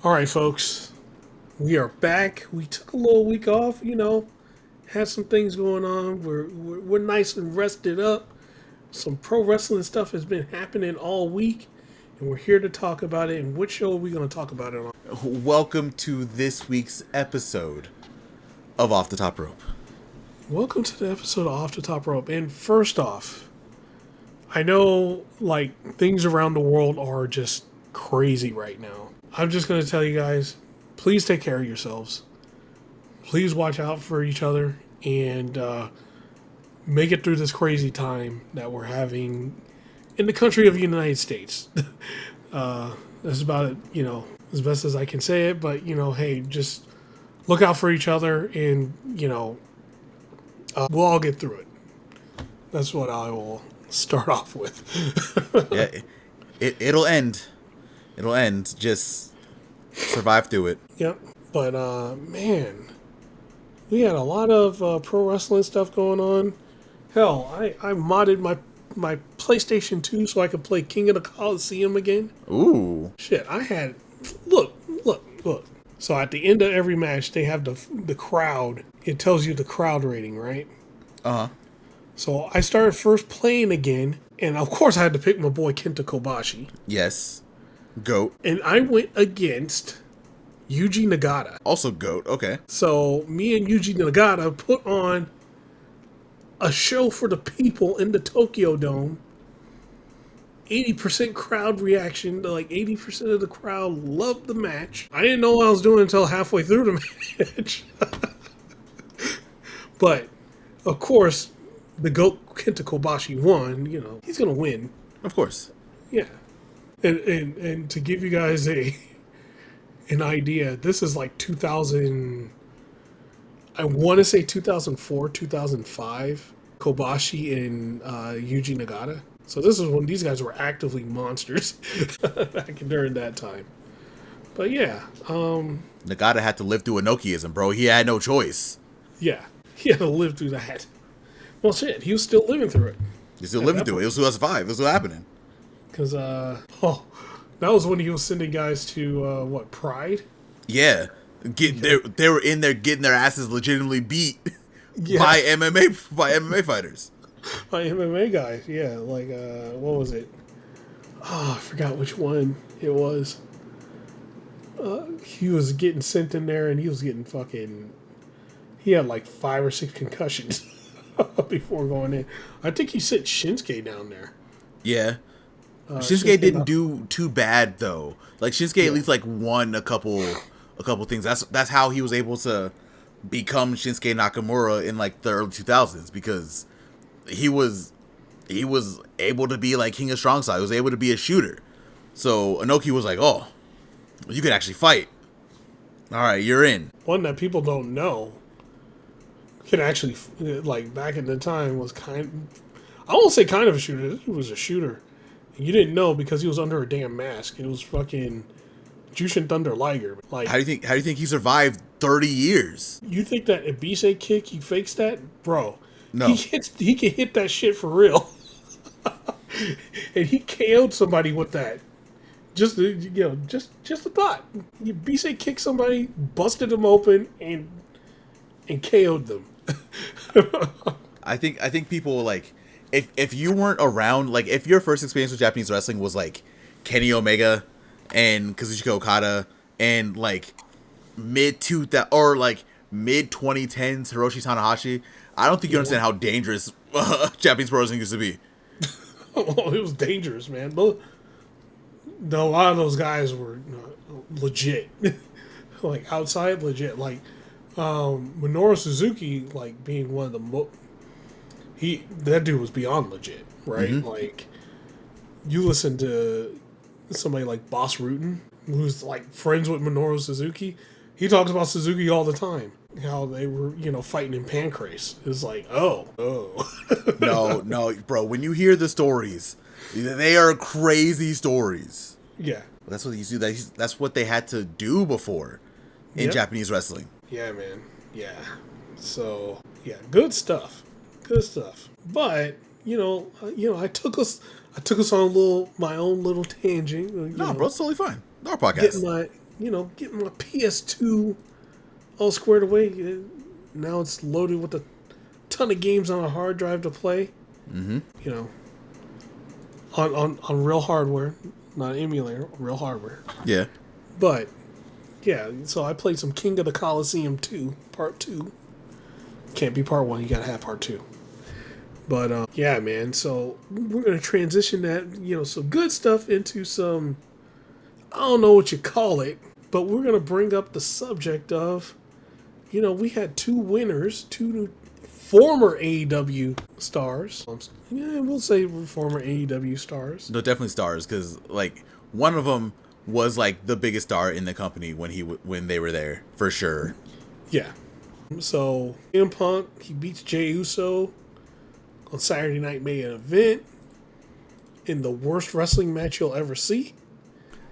All right, folks, we are back. We took a little week off, had some things going on. We're nice and rested up. Some pro wrestling stuff has been happening all week, and we're here to talk about it. And which show are we going to talk about it on? Welcome to this week's episode of Off the Top Rope. Welcome to the episode of Off the Top Rope. And first off, I know things around the world are just crazy right now. I'm just going to tell you guys, please take care of yourselves. Please watch out for each other and make it through this crazy time that we're having in the country of the United States. That's about it, as best as I can say it. But, hey, just look out for each other and, we'll all get through it. That's what I will start off with. Yeah, it'll end. It'll end. Just survive through it. Yep. But, man, we had a lot of pro wrestling stuff going on. Hell, I modded my PlayStation 2 so I could play King of the Coliseum again. Ooh. Shit, I had... Look. So at the end of every match, they have the crowd. It tells you the crowd rating, right? Uh-huh. So I started first playing again, and of course I had to pick my boy Kenta Kobashi. Yes. GOAT. And I went against Yuji Nagata. Also GOAT, okay. So me and Yuji Nagata put on a show for the people in the Tokyo Dome. 80% crowd reaction. 80% of the crowd loved the match. I didn't know what I was doing until halfway through the match. But, of course, the GOAT Kenta Kobashi won. He's going to win. Of course. Yeah. And to give you guys an idea, this is 2000... I want to say 2004, 2005, Kobashi and Yuji Nagata. So this is when these guys were actively monsters back during that time. But yeah. Nagata had to live through Inokiism, bro. He had no choice. Yeah, he had to live through that. Well, shit, he was still living through it. He's still living through it. It was 2005. It was still happening. Because, that was when he was sending guys to, Pride? Yeah. They were in there getting their asses legitimately beat by MMA fighters. By MMA guys, yeah. What was it? Oh, I forgot which one it was. He was getting sent in there and he was getting he had 5 or 6 concussions before going in. I think he sent Shinsuke down there. Yeah. Shinsuke didn't do too bad though. Shinsuke at least won a couple things. That's how he was able to become Shinsuke Nakamura in the early 2000s, because he was able to be King of Strong Style. He was able to be a shooter. So Inoki was oh, you can actually fight. All right, you're in. One that people don't know can actually back in the time was I won't say kind of a shooter. He was a shooter. You didn't know because he was under a damn mask. It was fucking Jushin Thunder Liger. How do you think he survived 30 years? You think that Ibise kick, he fakes that? Bro. No. He can hit that shit for real. And he KO'd somebody with that. Just a thought. Ibise kicked somebody, busted them open, and KO'd them. I think people if you weren't around, if your first experience with Japanese wrestling was Kenny Omega and Kazuchika Okada and mid 2000s or mid 2010s Hiroshi Tanahashi, I don't think you understand how dangerous Japanese pro wrestling used to be. Oh, it was dangerous, man. A lot of those guys were legit. Outside legit. Minoru Suzuki, being one of the that dude was beyond legit, right? Mm-hmm. You listen to somebody like Boss Rutan, who's friends with Minoru Suzuki. He talks about Suzuki all the time. How they were, fighting in Pancrase. It's oh. No, bro. When you hear the stories, they are crazy stories. Yeah. That's what you do. That's what they had to do before in Japanese wrestling. Yeah, man. Yeah. So, yeah, good stuff. But, I took us on my own little tangent. No, bro, it's totally fine. Our podcast. getting my PS2 all squared away. Now it's loaded with a ton of games on a hard drive to play. Mm-hmm. On real hardware, not emulator, real hardware. Yeah. But yeah, so I played some King of the Colosseum 2, Part 2. Can't be Part 1, you gotta have Part 2. But yeah, man, so we're gonna transition that, some good stuff into some, I don't know what you call it, but we're gonna bring up the subject of, we had two winners, two former AEW stars. Yeah, we'll say former AEW stars. No, definitely stars, because one of them was the biggest star in the company when they were there, for sure. Yeah. So CM Punk, he beats Jey Uso on Saturday Night Main Event in the worst wrestling match you'll ever see.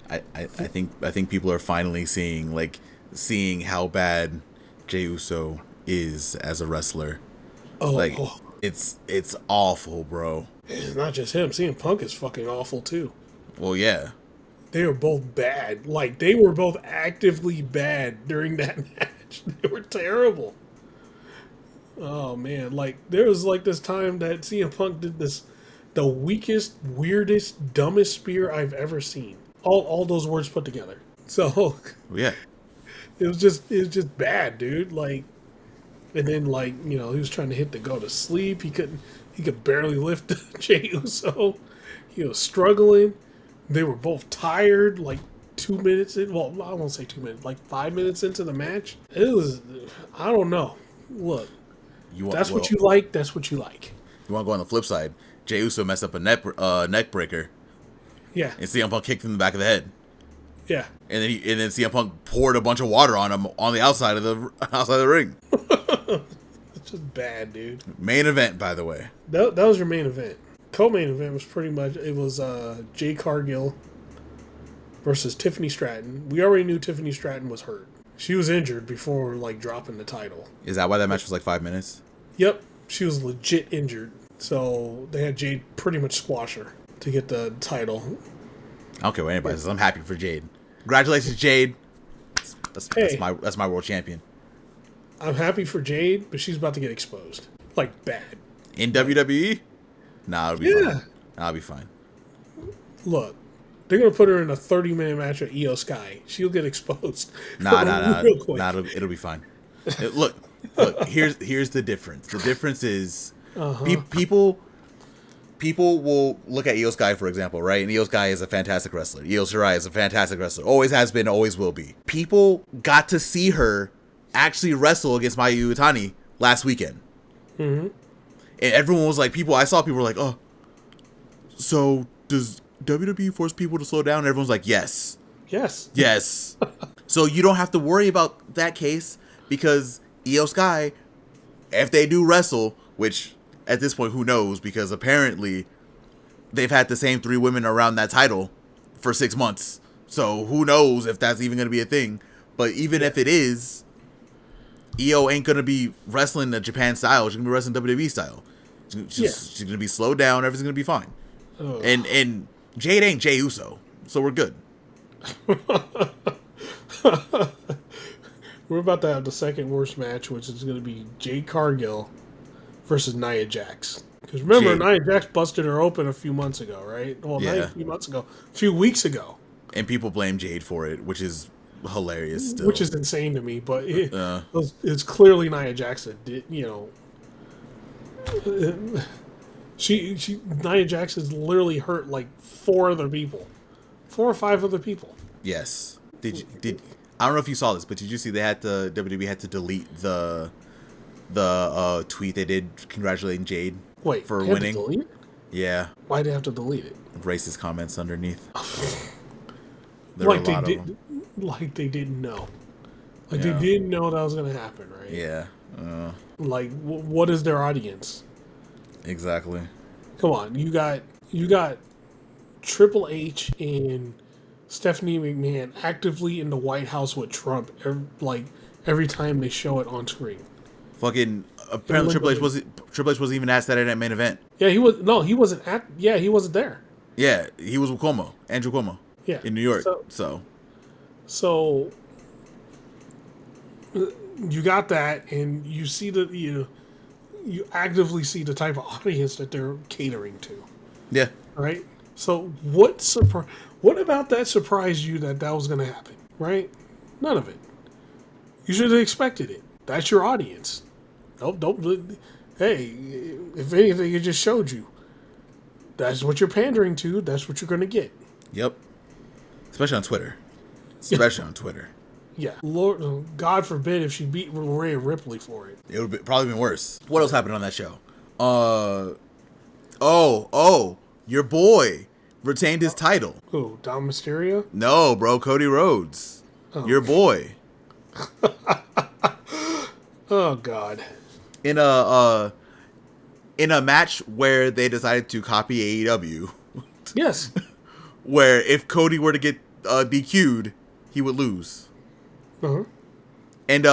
I think people are finally seeing how bad Jey Uso is as a wrestler. It's awful, bro. It's not just him. CM Punk is fucking awful too. Well, yeah. They were both bad. They were both actively bad during that match. They were terrible. Oh man, there was this time that CM Punk did the weakest, weirdest, dumbest spear I've ever seen. All those words put together. So yeah. It was just bad, dude. And then he was trying to go to sleep. He could barely lift Jey Uso. He was struggling. They were both tired, 2 minutes in. Well, I won't say 2 minutes, 5 minutes into the match. It was, I don't know. Look, what you like, that's what you like. You want to go on the flip side? Jey Uso messed up a neck breaker. Yeah. And CM Punk kicked him in the back of the head. Yeah. And then CM Punk poured a bunch of water on him on the outside of the ring. It's just bad, dude. Main event, by the way. That was your main event. Co-main event was pretty much, it was Jade Cargill versus Tiffany Stratton. We already knew Tiffany Stratton was hurt. She was injured before dropping the title. Is that why that match was 5 minutes? Yep, she was legit injured. So they had Jade pretty much squash her to get the title. I don't care what anybody says. I'm happy for Jade. Congratulations, Jade. That's my world champion. I'm happy for Jade, but she's about to get exposed. Bad. In WWE? Nah, it'll be fine. I'll be fine. Look, they're going to put her in a 30-minute match with Io Sky. She'll get exposed. Nah. It'll be fine. Look, here's the difference. The difference is people will look at Io Sky, for example, right? And Io Sky is a fantastic wrestler. Io Shirai is a fantastic wrestler. Always has been, always will be. People got to see her actually wrestle against Mayu Iwatani last weekend. Mm-hmm. And everyone was I saw people were oh, so does WWE force people to slow down? And everyone's yes. Yes. Yes. So you don't have to worry about that case because Io Sky, if they do wrestle, which at this point, who knows? Because apparently they've had the same 3 women around that title for 6 months. So who knows if that's even going to be a thing. But even if it is, Io ain't going to be wrestling the Japan style. She's going to be wrestling WWE style. She's going to be slowed down. Everything's going to be fine. Oh. And Jade ain't Jey Uso. So we're good. We're about to have the second worst match, which is going to be Jade Cargill versus Nia Jax. Because remember, Nia Jax busted her open a few months ago, right? Well, not a few months ago. A few weeks ago. And people blame Jade for it, which is hilarious still. Which is insane to me, but it's clearly Nia Jax that did, Nia Jax has literally hurt 4 other people. 4 or 5 other people. Yes. I don't know if you saw this, but did you see WWE had to delete the tweet they did congratulating Jade for winning? To delete it? Yeah. Why'd they have to delete it? Racist comments underneath. They didn't know. They didn't know that was going to happen, right? Yeah. What is their audience? Exactly. Come on, you got Triple H and Stephanie McMahon actively in the White House with Trump every time they show it on screen. Fucking apparently Triple H wasn't even at Saturday Night Main Event. Yeah, he wasn't he wasn't there. Yeah, he was with Andrew Cuomo. Yeah, in New York. So So you got that, and you see you actively see the type of audience that they're catering to, Yeah. right? So what about that surprised you that was going to happen, right? None of it. You should have expected it. That's your audience. Don't. Hey, if anything, it just showed you. That's what you're pandering to. That's what you're going to get. Yep. Especially on Twitter. Especially on Twitter. Yeah. Lord, God forbid if she beat Rhea Ripley for it. It would probably been worse. What else happened on that show? Your boy retained his title. Who? Dom Mysterio? No, bro, Cody Rhodes. Oh. Your boy. Oh God. In a match where they decided to copy AEW. Yes. Where if Cody were to get DQ'd, he would lose. Uh-huh. And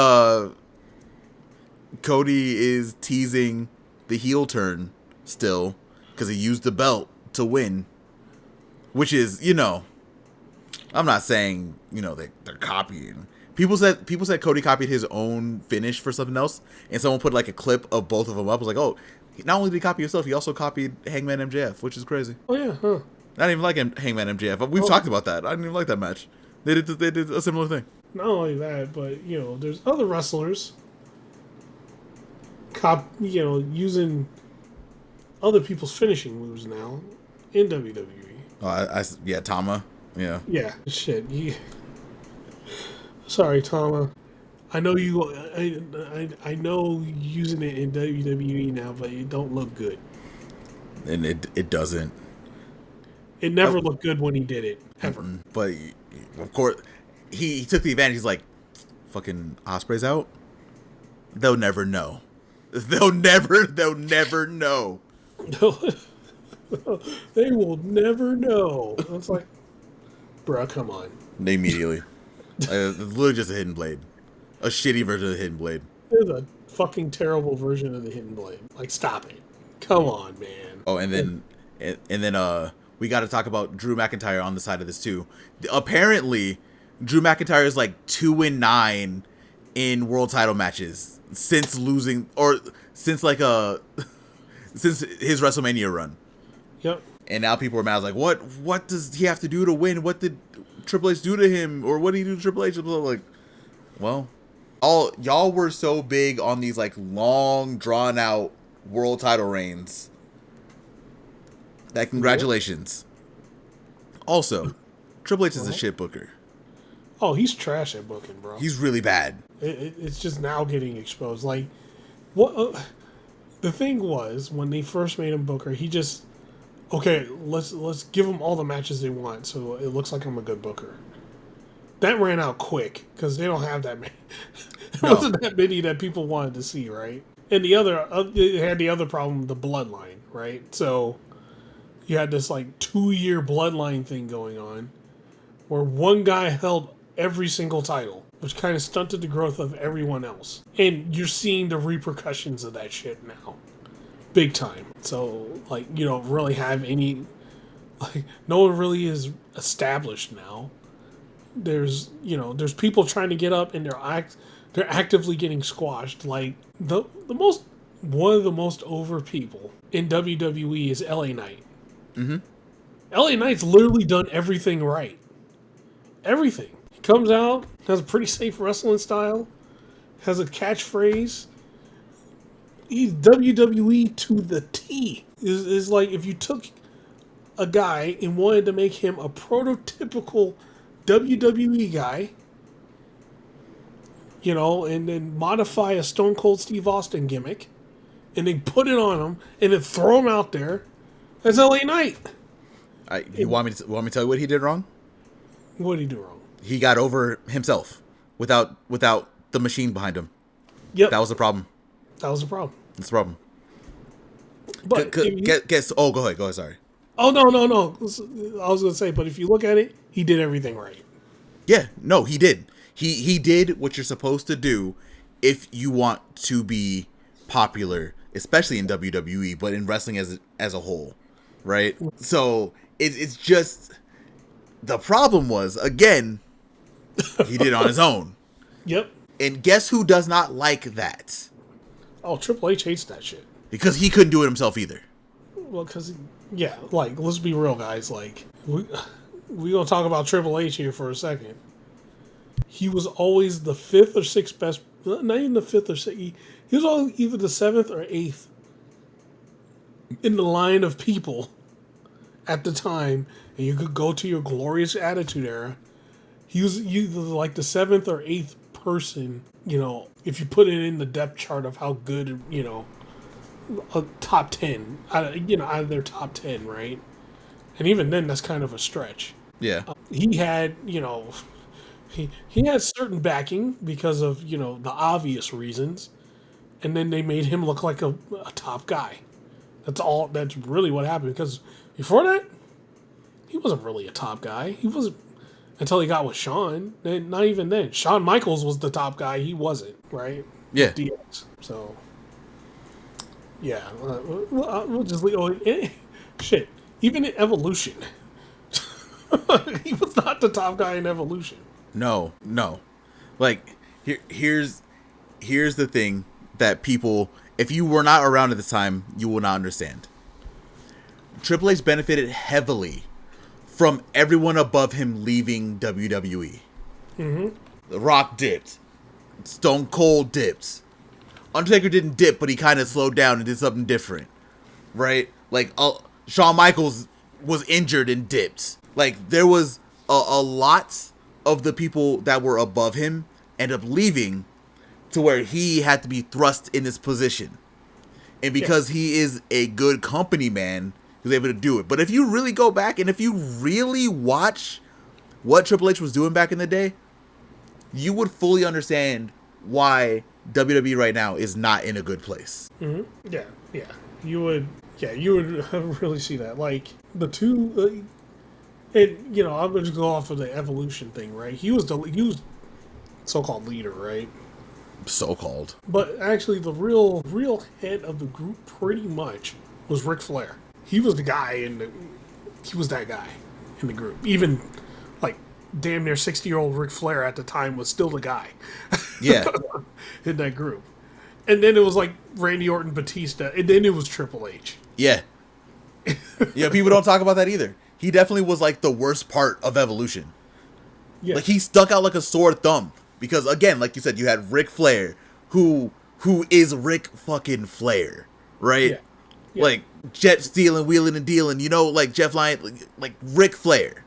Cody is teasing the heel turn still because he used the belt to win, which is, I'm not saying they're copying. People said Cody copied his own finish for something else, and someone put like a clip of both of them up. I was like, oh, not only did he copy himself, he also copied Hangman MJF, which is crazy. Oh yeah, huh? I didn't even like Hangman MJF. We've talked about that. I didn't even like that match. They did a similar thing. Not only that, but there's other wrestlers using other people's finishing moves now in WWE. Oh, Tama. Yeah. Yeah, shit. Sorry, Tama. I know you. I know using it in WWE now, but it don't look good. And it doesn't. It never looked good when he did it ever. But of course, he took the advantage. He's like, fucking Osprey's out. They'll never know. They'll never know. They will never know. It's like, bruh, come on. Immediately. It's literally just a hidden blade. A shitty version of the hidden blade. There's a fucking terrible version of the hidden blade. Like, stop it. Come on, man. Oh, and then we got to talk about Drew McIntyre on the side of this too. Apparently, Drew McIntyre is like 2-9 in world title matches since losing, or since since his WrestleMania run. Yep. And now people are mad. Like, what does he have to do to win? What did Triple H do to him, or what did he do to Triple H? Like, well, y'all were so big on these like long drawn out world title reigns. That congratulations. Also, Triple H is a shit booker. Oh, he's trash at booking, bro. He's really bad. It's just now getting exposed. Like, what? The thing was, when they first made him booker, he just, okay, let's give them all the matches they want, so it looks like I'm a good booker. That ran out quick because they don't have that many. There wasn't that many that people wanted to see, right? And it had the other problem, the bloodline, right? So you had this like 2-year bloodline thing going on, where one guy held every single title, which kind of stunted the growth of everyone else. And you're seeing the repercussions of that shit now. Big time. So, like, you don't really have any, like, no one really is established now. There's people trying to get up and they're actively getting squashed. Like, one of the most over people in WWE is LA Knight. Mm-hmm. LA Knight's literally done everything right. Everything. He comes out, has a pretty safe wrestling style, has a catchphrase. He's WWE to the T. Is like if you took a guy and wanted to make him a prototypical WWE guy, and then modify a Stone Cold Steve Austin gimmick, and then put it on him, and then throw him out there, that's LA Knight. You want me to tell you what he did wrong? What did he do wrong? He got over himself without the machine behind him. Yep. That was the problem. That's the problem. But go ahead. Sorry. Oh, no. I was going to say, but if you look at it, he did everything right. Yeah, no, he did. He did what you're supposed to do if you want to be popular, especially in WWE, but in wrestling as a whole, right? So it's just, the problem was, again, He did it on his own. Yep. And guess who does not like that? Oh, Triple H hates that shit. Because he couldn't do it himself either. Well, because, yeah, like, let's be real, guys. Like, we going to talk about Triple H here for a second. He was always the 5th or 6th best, not even the 5th or 6th. He was always either the 7th or 8th in the line of people at the time. And you could go to your glorious Attitude Era. He was either like the 7th or 8th person, you know, if you put it in the depth chart of how good, you know, a top 10, out of their top 10, right? And even then, that's kind of a stretch. Yeah. He had, you know, he had certain backing because of, you know, the obvious reasons. And then they made him look like a top guy. That's really what happened. Because before that, he wasn't really a top guy. He wasn't until he got with Shawn. And not even then. Shawn Michaels was the top guy. He wasn't, right? Yeah. DX. So, yeah. We'll just leave. Shit. Even in Evolution, he was not the top guy in Evolution. No. Like, here's the thing that people, if you were not around at this time, you will not understand. Triple H benefited heavily from everyone above him leaving WWE. Mm-hmm. The Rock dipped. Stone Cold dipped. Undertaker didn't dip, but he kind of slowed down and did something different. Right? Like, Shawn Michaels was injured and dipped. Like, there was a lot of the people that were above him end up leaving to where he had to be thrust in this position. And because he is a good company man, he was able to do it. But if you really go back and if you really watch what Triple H was doing back in the day, you would fully understand why WWE right now is not in a good place. Mm-hmm. Yeah. You would really see that. Like, the two, and, you know, I'm going to go off of the Evolution thing, right? He was so-called leader, right? So-called. But actually, the real head of the group pretty much was Ric Flair. He was the guy he was that guy in the group. Even, like, damn near 60-year-old Ric Flair at the time was still the guy. Yeah. In that group. And then it was like Randy Orton, Batista, and then it was Triple H. Yeah. Yeah, people don't talk about that either. He definitely was like the worst part of Evolution. Yeah. Like, he stuck out like a sore thumb. Because, again, like you said, you had Ric Flair, who is Ric fucking Flair, right? Yeah. Like, jet stealing, wheeling and dealing, you know, like Jeff Lyon, like Ric Flair.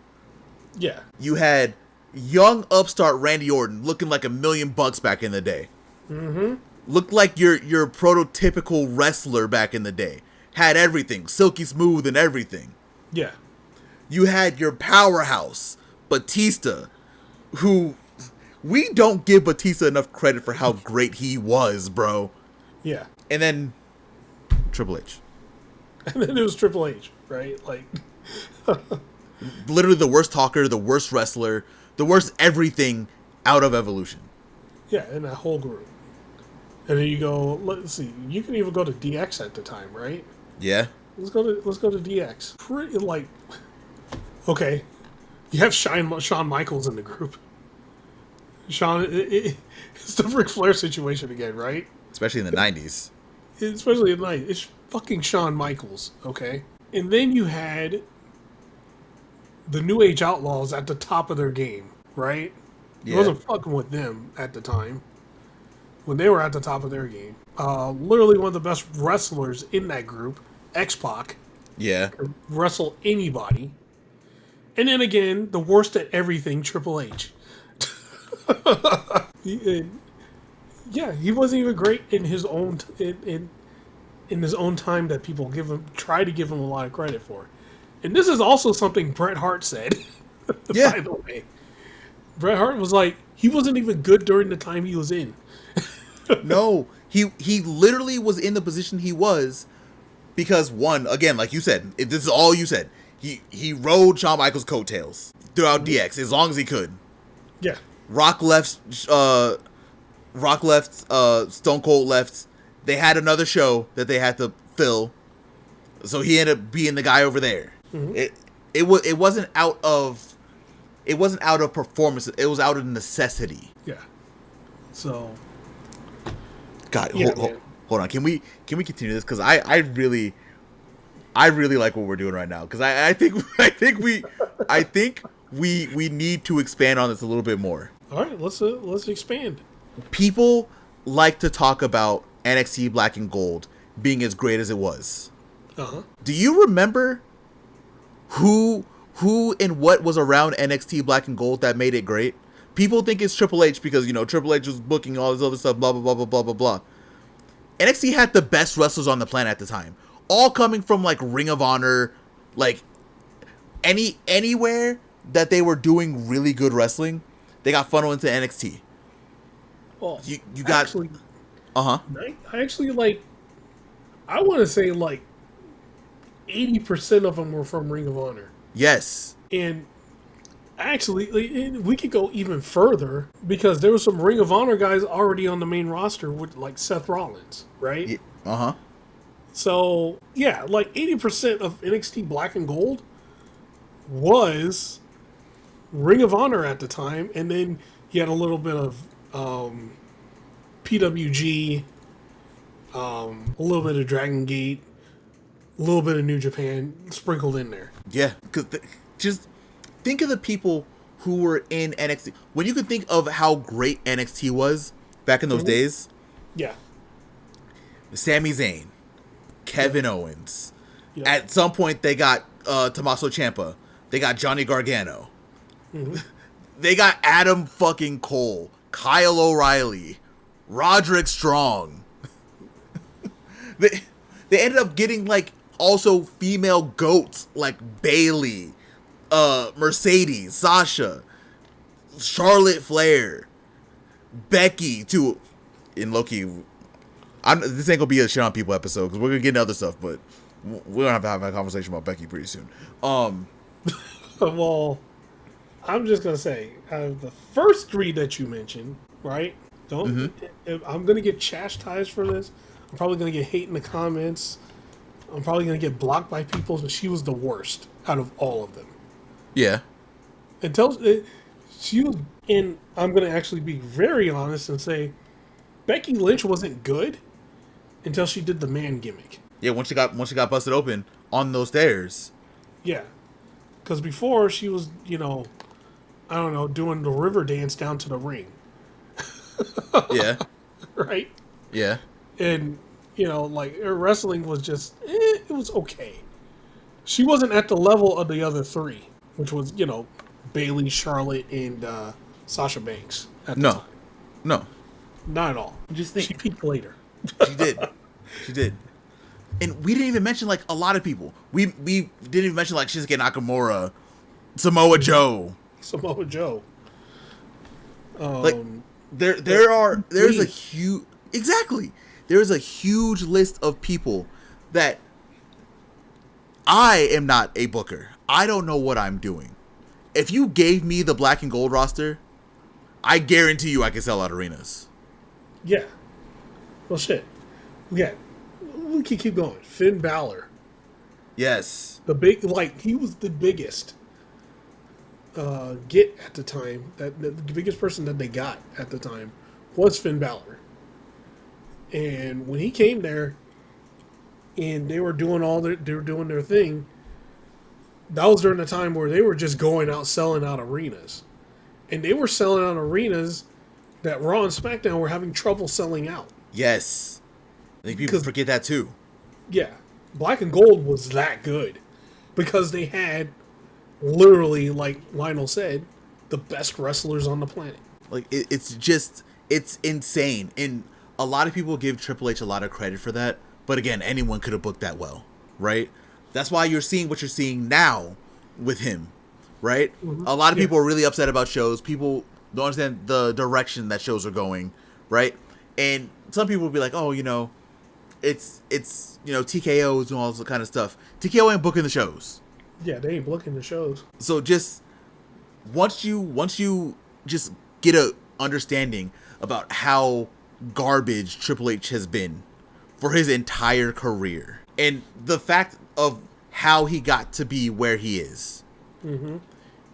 Yeah. You had young upstart Randy Orton looking like $1 million back in the day. Mm-hmm. Looked like your prototypical wrestler back in the day. Had everything, silky smooth and everything. Yeah. You had your powerhouse, Batista, who we don't give Batista enough credit for how great he was, bro. Yeah. And then Triple H. And then it was Triple H, right? Like, literally the worst talker, the worst wrestler, the worst everything out of Evolution. Yeah, in that whole group. And then you go, let's see, you can even go to DX at the time, right? Yeah. Let's go to DX. Pretty, like, okay, you have Shawn Michaels in the group. Shawn, it's the Ric Flair situation again, right? Especially in the 90s. Especially at night. It's fucking Shawn Michaels, okay? And then you had the New Age Outlaws at the top of their game, right? Yeah. It wasn't fucking with them at the time when they were at the top of their game. Literally one of the best wrestlers in that group, X-Pac. Yeah. Could wrestle anybody. And then again, the worst at everything, Triple H. He wasn't even great in his own in his own time that people try to give him a lot of credit for. And this is also something Bret Hart said. Yeah. By the way, Bret Hart was like, he wasn't even good during the time he was in. No, he literally was in the position he was because, one, again, like you said, this is all you said. He rode Shawn Michaels' coattails throughout DX as long as he could. Yeah. Rock left, Stone Cold left. They had another show that they had to fill, so he ended up being the guy over there. Mm-hmm. It wasn't out of it wasn't out of performance. It was out of necessity. Yeah. So. God, hold on. Can we continue this? Because I really like what we're doing right now. Because I think we need to expand on this a little bit more. All right, let's expand. People like to talk about NXT Black and Gold being as great as it was. Do you remember who and what was around NXT Black and Gold that made it great? People think it's Triple H because, Triple H was booking all this other stuff, blah, blah, blah, blah, blah, blah, blah. NXT had the best wrestlers on the planet at the time. All coming from, like, Ring of Honor, like, anywhere that they were doing really good wrestling, they got funneled into NXT. Well, you got... Actually, I actually, like, I want to say, like, 80% of them were from Ring of Honor. Yes. And... Actually, we could go even further because there were some Ring of Honor guys already on the main roster with, like, Seth Rollins, right? Yeah. So, yeah, like 80% of NXT Black and Gold was Ring of Honor at the time, and then you had a little bit of PWG, a little bit of Dragon Gate, a little bit of New Japan sprinkled in there. Yeah, because just... think of the people who were in NXT. When you could think of how great NXT was back in those days. Yeah. Sami Zayn, Kevin Owens. Yeah. At some point, they got Tommaso Ciampa. They got Johnny Gargano. They got Adam fucking Cole, Kyle O'Reilly, Roderick Strong. They ended up getting, like, also female goats like Bayley, Mercedes, Sasha, Charlotte Flair, Becky, too. In Loki, this ain't gonna be a shit on people episode because we're gonna get into other stuff, but we're gonna have a conversation about Becky pretty soon. Well, I'm just gonna say the first three that you mentioned, right? I'm gonna get chastised for this. I'm probably gonna get hate in the comments. I'm probably gonna get blocked by people. So she was the worst out of all of them. Yeah. She was, and I'm going to actually be very honest and say Becky Lynch wasn't good until she did the man gimmick. Yeah, once she got busted open on those stairs. Yeah. Because before she was, I don't know, doing the river dance down to the ring. Yeah. Right? Yeah. And, like, her wrestling was just, it was okay. She wasn't at the level of the other three, which was, Bayley, Charlotte, and Sasha Banks at the time. No. Not at all. Just think. She peaked later. She did. And we didn't even mention, like, a lot of people. We didn't even mention, like, Shinsuke Nakamura, Samoa Joe. Like, there's a huge... Exactly. There's a huge list of people that... I am not a booker. I don't know what I'm doing. If you gave me the Black and Gold roster, I guarantee you I could sell out arenas. Yeah. Well, shit. Yeah. We can keep going. Finn Balor. Yes. He was the biggest get at the time. The biggest person that they got at the time was Finn Balor. And when he came there, and they were doing their thing, that was during the time where they were just going out selling out arenas. And they were selling out arenas that Raw and SmackDown were having trouble selling out. Yes. I think people forget that too. Yeah. Black and Gold was that good. Because they had, literally, like Lionel said, the best wrestlers on the planet. Like, it's insane. And a lot of people give Triple H a lot of credit for that. But again, anyone could have booked that well, right? That's why you're seeing what you're seeing now with him, right? Mm-hmm. A lot of people are really upset about shows. People don't understand the direction that shows are going, right? And some people will be like, oh, it's TKOs and all this kind of stuff. TKO ain't booking the shows. Yeah, they ain't booking the shows. So just once you just get a understanding about how garbage Triple H has been for his entire career, and the fact of how he got to be where he is,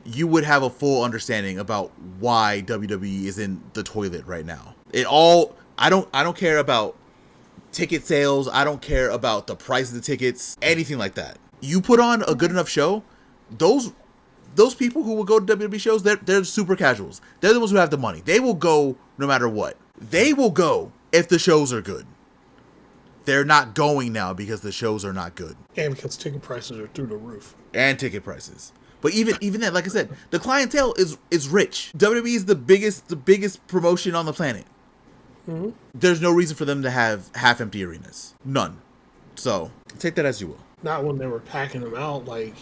you would have a full understanding about why WWE is in the toilet right now. I don't care about ticket sales. I don't care about the price of the tickets, anything like that. You put on a good enough show, those people who will go to WWE shows, they're super casuals. They're the ones who have the money. They will go no matter what. They will go if the shows are good. They're not going now because the shows are not good. And because ticket prices are through the roof. And ticket prices. But even that, like I said, the clientele is rich. WWE is the biggest promotion on the planet. Mm-hmm. There's no reason for them to have half-empty arenas. None. So, take that as you will. Not when they were packing them out, like,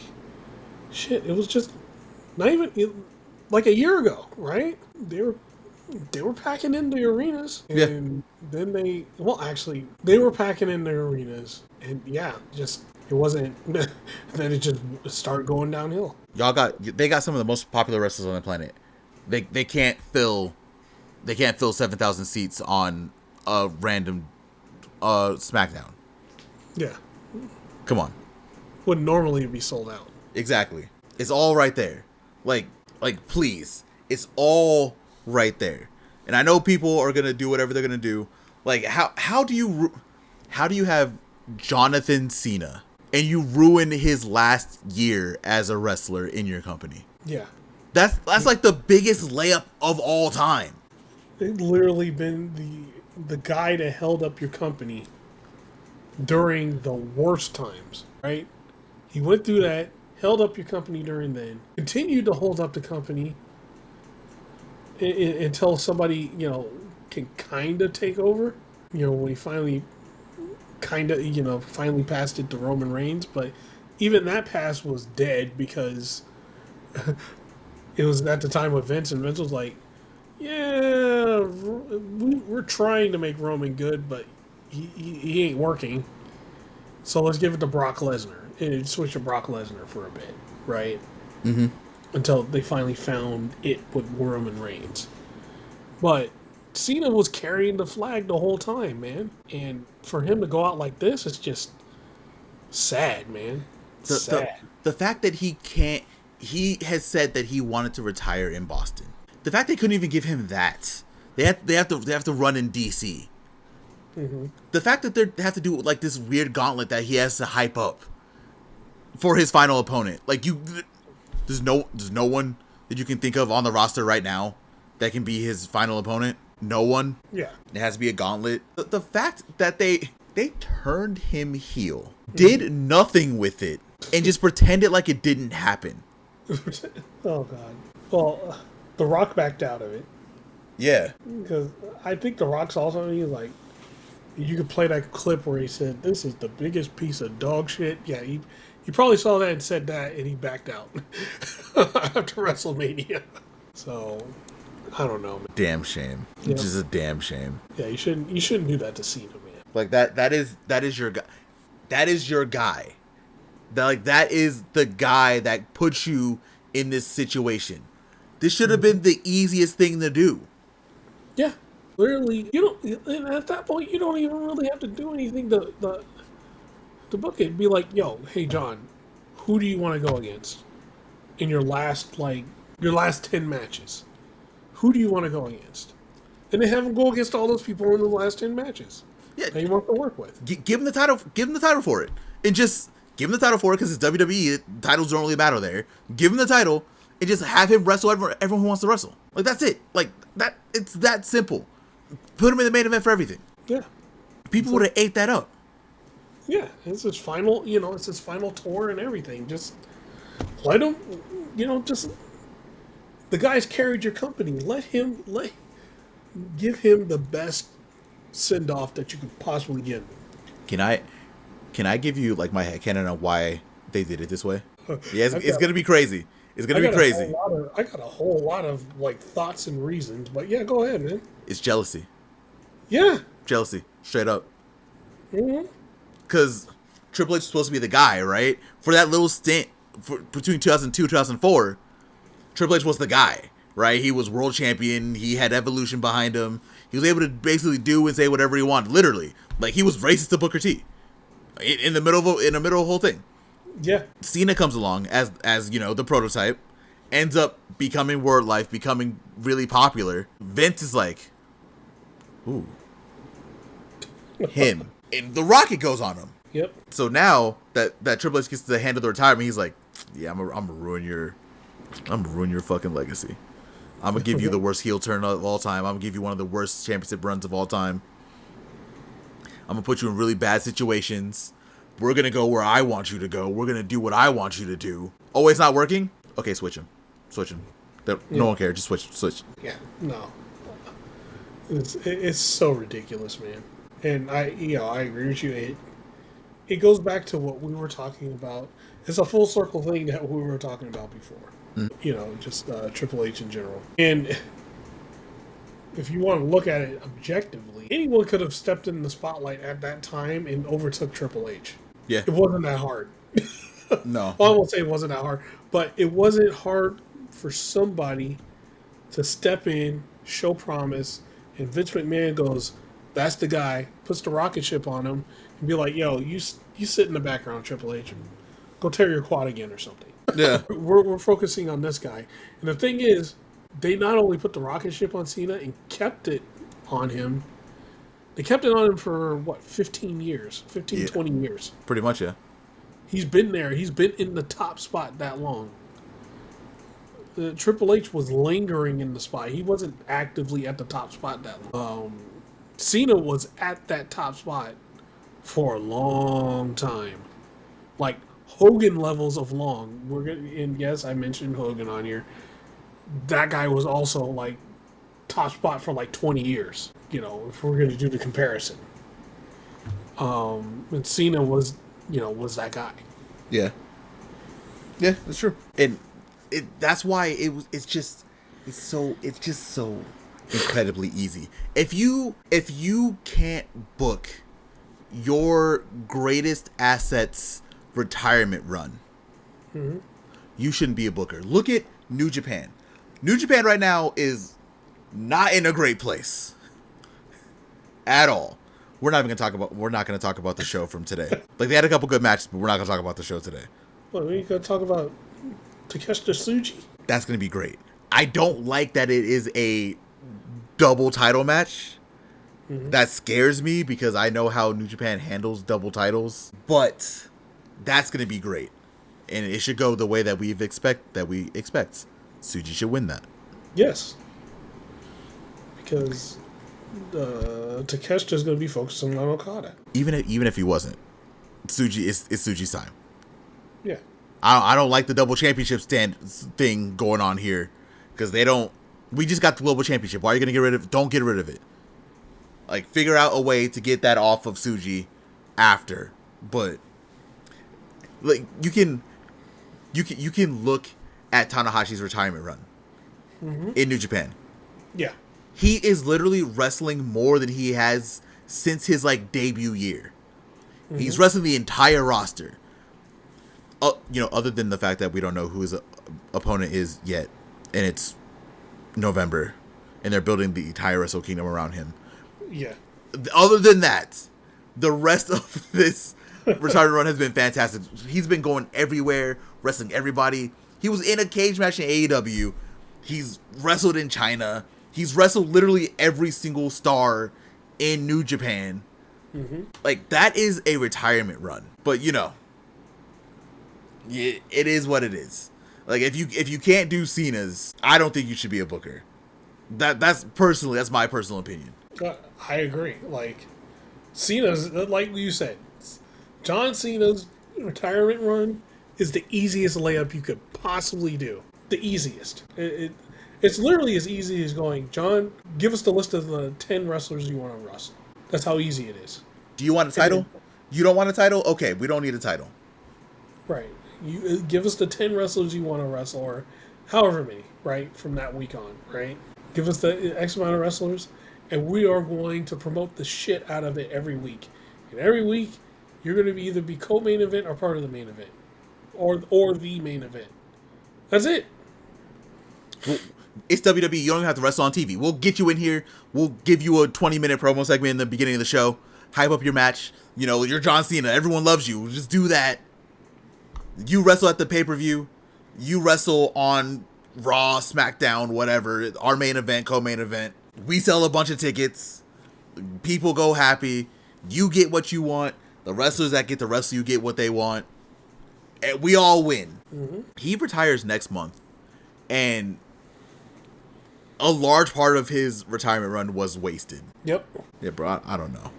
shit, it was just not even, like a year ago, right? They were packing in the arenas, and then they were packing in the arenas, and just, it wasn't, then it just started going downhill. They got some of the most popular wrestlers on the planet. They can't fill 7,000 seats on a random SmackDown. Yeah. Come on. Would normally be sold out. Exactly. It's all right there. Like please. It's all right there. And I know people are gonna do whatever they're gonna do. Like how do you have Jonathan Cena and you ruin his last year as a wrestler in your company? Yeah. That's like the biggest layup of all time. It's literally been the guy that held up your company during the worst times, right? He went through that, held up your company during then, continued to hold up the company until somebody, can kind of take over. When he finally finally passed it to Roman Reigns, but even that pass was dead because it was at the time with Vince, and Vince was like, yeah, we're trying to make Roman good, but he ain't working. So let's give it to Brock Lesnar. And switch to Brock Lesnar for a bit, right? Mm-hmm. Until they finally found it with Roman Reigns. But Cena was carrying the flag the whole time, man. And for him to go out like this, it's just sad, man. Sad. The fact that he has said that he wanted to retire in Boston. The fact they couldn't even give him that. They have to run in DC. Mm-hmm. The fact that they have to do like this weird gauntlet that he has to hype up for his final opponent. Like there's no one that you can think of on the roster right now that can be his final opponent. No one. Yeah. It has to be a gauntlet. The fact that they turned him heel, did nothing with it, and just pretended like it didn't happen. Oh God. Well, The Rock backed out of it. Yeah. Because I think The Rock's also, he's like, you could play that clip where he said, "This is the biggest piece of dog shit." Yeah, he probably saw that and said that, and he backed out after WrestleMania. So, I don't know, man. Damn shame. Yep. Which is a damn shame. Yeah, you shouldn't do that to Cena, man. Like that is your guy. That is your guy. That is the guy that puts you in this situation. This should have been the easiest thing to do. Yeah. Literally, and at that point, you don't even really have to do anything to book it. Be like, yo, hey, John, who do you want to go against in your last 10 matches? Who do you want to go against? And they have him go against all those people in the last 10 matches. Yeah. That you want to work with. Give him the title. Give him the title for it. And just give him the title for it because it's WWE. Titles don't really matter there. Give him the title and just have him wrestle everyone who wants to wrestle. Like, that's it. Like, that. It's that simple. Put him in the main event for everything. Yeah. People would have ate that up. Yeah. It's his final, it's his final tour and everything. Just let him, just, the guy's carried your company. Give him the best send-off that you could possibly give him. Can I give you, like, my headcanon on why they did it this way? Yeah, it's going to be crazy. It's going to be crazy. I got a whole lot of, like, thoughts and reasons, but yeah, go ahead, man. It's jealousy. Yeah. Jealousy. Straight up. Mm-hmm. Because Triple H is supposed to be the guy, right? For that little stint between 2002 and 2004, Triple H was the guy, right? He was world champion. He had Evolution behind him. He was able to basically do and say whatever he wanted, literally. Like, he was racist to Booker T in the middle of the whole thing. Yeah. Cena comes along as the prototype, ends up becoming Word Life, becoming really popular. Vince is like, ooh, him. And the rocket goes on him. Yep. So now that Triple H gets the hand of the retirement, he's like, yeah, I'm gonna ruin your fucking legacy. I'm gonna give you the worst heel turn of all time. I'm gonna give you one of the worst championship runs of all time. I'm gonna put you in really bad situations. We're gonna go where I want you to go. We're gonna do what I want you to do. Oh, it's not working? Okay, switch him. No one cares. Just switch. Yeah, no. It's so ridiculous, man. And I agree with you. It goes back to what we were talking about. It's a full circle thing that we were talking about before. Just Triple H in general. And if you want to look at it objectively, anyone could have stepped in the spotlight at that time and overtook Triple H. Yeah. It wasn't that hard. No. Well, I won't say it wasn't that hard, but it wasn't hard for somebody to step in, show promise, and Vince McMahon goes, that's the guy, puts the rocket ship on him, and be like, yo, you sit in the background, Triple H, and go tear your quad again or something. Yeah. We're focusing on this guy. And the thing is, they not only put the rocket ship on Cena and kept it on him, they kept it on him for, 15 years? 20 years. Pretty much, yeah. He's been there. He's been in the top spot that long. Triple H was lingering in the spot. He wasn't actively at the top spot that long. Cena was at that top spot for a long time. Like, Hogan levels of long. And yes, I mentioned Hogan on here. That guy was also, like, top spot for, 20 years. If we're going to do the comparison. And Cena was that guy. Yeah. Yeah, that's true. And that's why it's just so incredibly easy. If you can't book your greatest assets retirement run, you shouldn't be a booker. Look at New Japan. New Japan right now is not in a great place at all. We're not going to talk about the show from today. Like, they had a couple good matches, but we're not going to talk about the show today. Well, we could talk about Takeshita Tsuji. That's going to be great. I don't like that it is a double title match. That scares me because I know how New Japan handles double titles. But that's going to be great. And it should go the way that we expect. Tsuji should win that. Yes. Because Takeshita's going to be focusing on Okada. Even if he wasn't, Tsuji is Tsuji's time. Yeah. I don't like the double championship thing going on here because we just got the global championship. Why are you going to get rid of it? Don't get rid of it. Like, figure out a way to get that off of Tsuji after. But like, you can look at Tanahashi's retirement run in New Japan. Yeah. He is literally wrestling more than he has since his debut year. He's wrestling the entire roster. Other than the fact that we don't know who his opponent is yet, and it's November, and they're building the entire Wrestle Kingdom around him. Yeah. Other than that, the rest of this retirement run has been fantastic. He's been going everywhere, wrestling everybody. He was in a cage match in AEW. He's wrestled in China. He's wrestled literally every single star in New Japan. Like, that is a retirement run. But it is what it is. Like, if you can't do Cena's, I don't think you should be a booker. That's my personal opinion. I agree. Like, Cena's, like you said, John Cena's retirement run is the easiest layup you could possibly do. The easiest. It's literally as easy as going, John, give us the list of the 10 wrestlers you want to wrestle. That's how easy it is. Do you want a title? You don't want a title? Okay, we don't need a title. Right. You give us the 10 wrestlers you want to wrestle, or however many, right, from that week on, right? Give us the X amount of wrestlers, and we are going to promote the shit out of it every week. And every week, you're going to either be co-main event or part of the main event. Or the main event. That's it. Well, it's WWE. You don't even have to wrestle on TV. We'll get you in here. We'll give you a 20-minute promo segment in the beginning of the show. Hype up your match. You're John Cena. Everyone loves you. Just do that. You wrestle at the pay-per-view. You wrestle on Raw, SmackDown, whatever, our main event, co-main event. We sell a bunch of tickets. People go happy. You get what you want. The wrestlers that get to wrestle you get what they want. And we all win. Mm-hmm. He retires next month. And a large part of his retirement run was wasted. Yep. Yeah, bro, I don't know.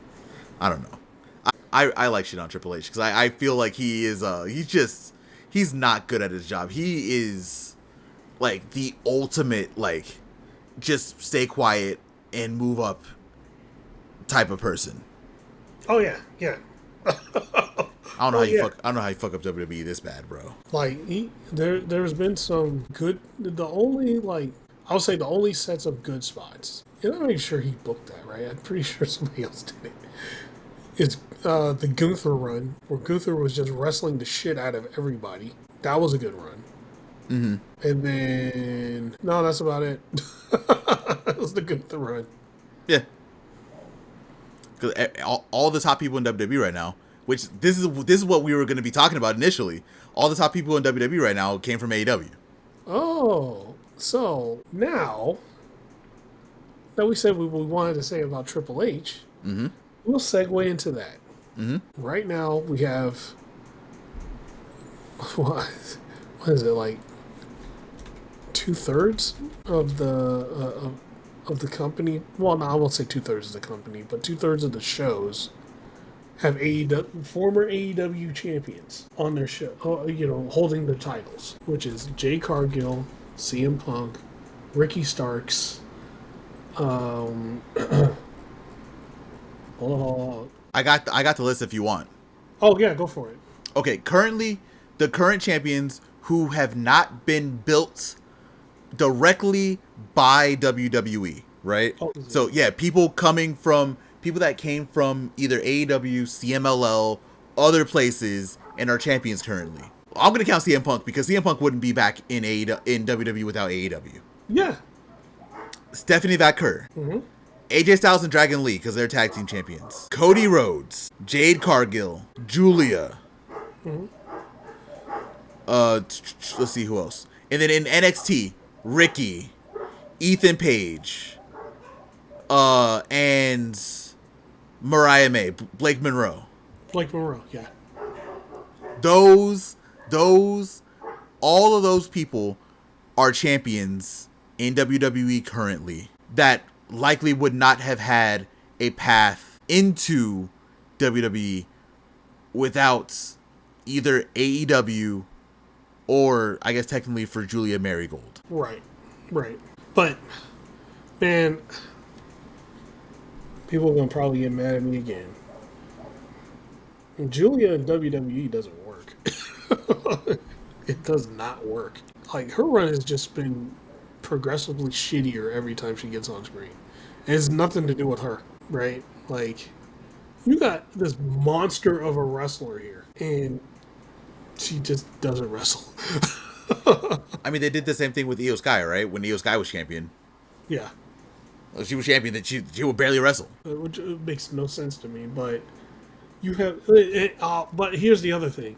I like shit on Triple H because I feel like he is, he's not good at his job. He is, like, the ultimate, like, just stay quiet and move up type of person. Oh, yeah, yeah. I don't know how you fuck up WWE this bad, bro. Like, there's been some good, the only sets of good spots. And I'm not sure he booked that, right? I'm pretty sure somebody else did it. It's the Gunther run, where Gunther was just wrestling the shit out of everybody. That was a good run. Mm-hmm. And then, no, that's about it. That was the Gunther run. Yeah. Because all the top people in WWE right now, which this is what we were going to be talking about initially. All the top people in WWE right now came from AEW. Oh, so now that we said what we wanted to say about Triple H, we'll segue into that. Mm-hmm. Right now we have what is it, like 2/3 of the company? Well, no, I won't say 2/3 of the company, but 2/3 of the shows have former AEW champions on their show, holding their titles, which is Jade Cargill, CM Punk, Ricky Starks. Hold on. I got the list if you want. Oh yeah, go for it. Okay, the current champions who have not been built directly by WWE, right? Oh, so yeah, people that came from either AEW, CMLL, other places, and are champions currently. I'm gonna count CM Punk because CM Punk wouldn't be back in WWE without AEW. Yeah. Stephanie Vaquer. Mm-hmm. AJ Styles and Dragon Lee because they're tag team champions. Cody Rhodes, Jade Cargill, Julia. Mm-hmm. Let's see who else. And then in NXT, Ricky, Ethan Page, and Mariah May, Blake Monroe. Blake Monroe, yeah. All of those people are champions in WWE currently that likely would not have had a path into WWE without either AEW or, I guess technically, for Julia Marigold. Right. But, man, people are going to probably get mad at me again. Julia in WWE doesn't work. It does not work. Like, her run has just been progressively shittier every time she gets on screen. It has nothing to do with her, right? Like, you got this monster of a wrestler here, and she just doesn't wrestle. I mean, they did the same thing with Io Sky, right? When Io Sky was champion. Yeah. Well, she was champion, that she would barely wrestle. Which makes no sense to me, but you have... but here's the other thing.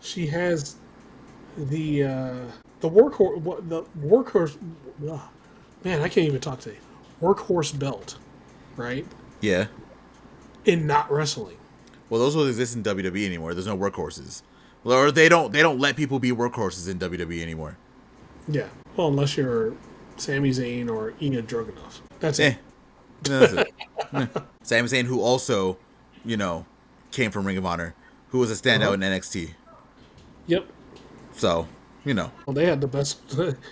She has the workhorse... Man, I can't even talk today. Workhorse belt, right? Yeah. In not wrestling. Well, those don't exist in WWE anymore. There's no workhorses. Or they don't let people be workhorses in WWE anymore. Yeah. Well, unless you're Sami Zayn or Ilya Dragunov. That's it. That's it. Sami Zayn, who also, came from Ring of Honor, who was a standout in NXT. Yep. So, Well, they had the best...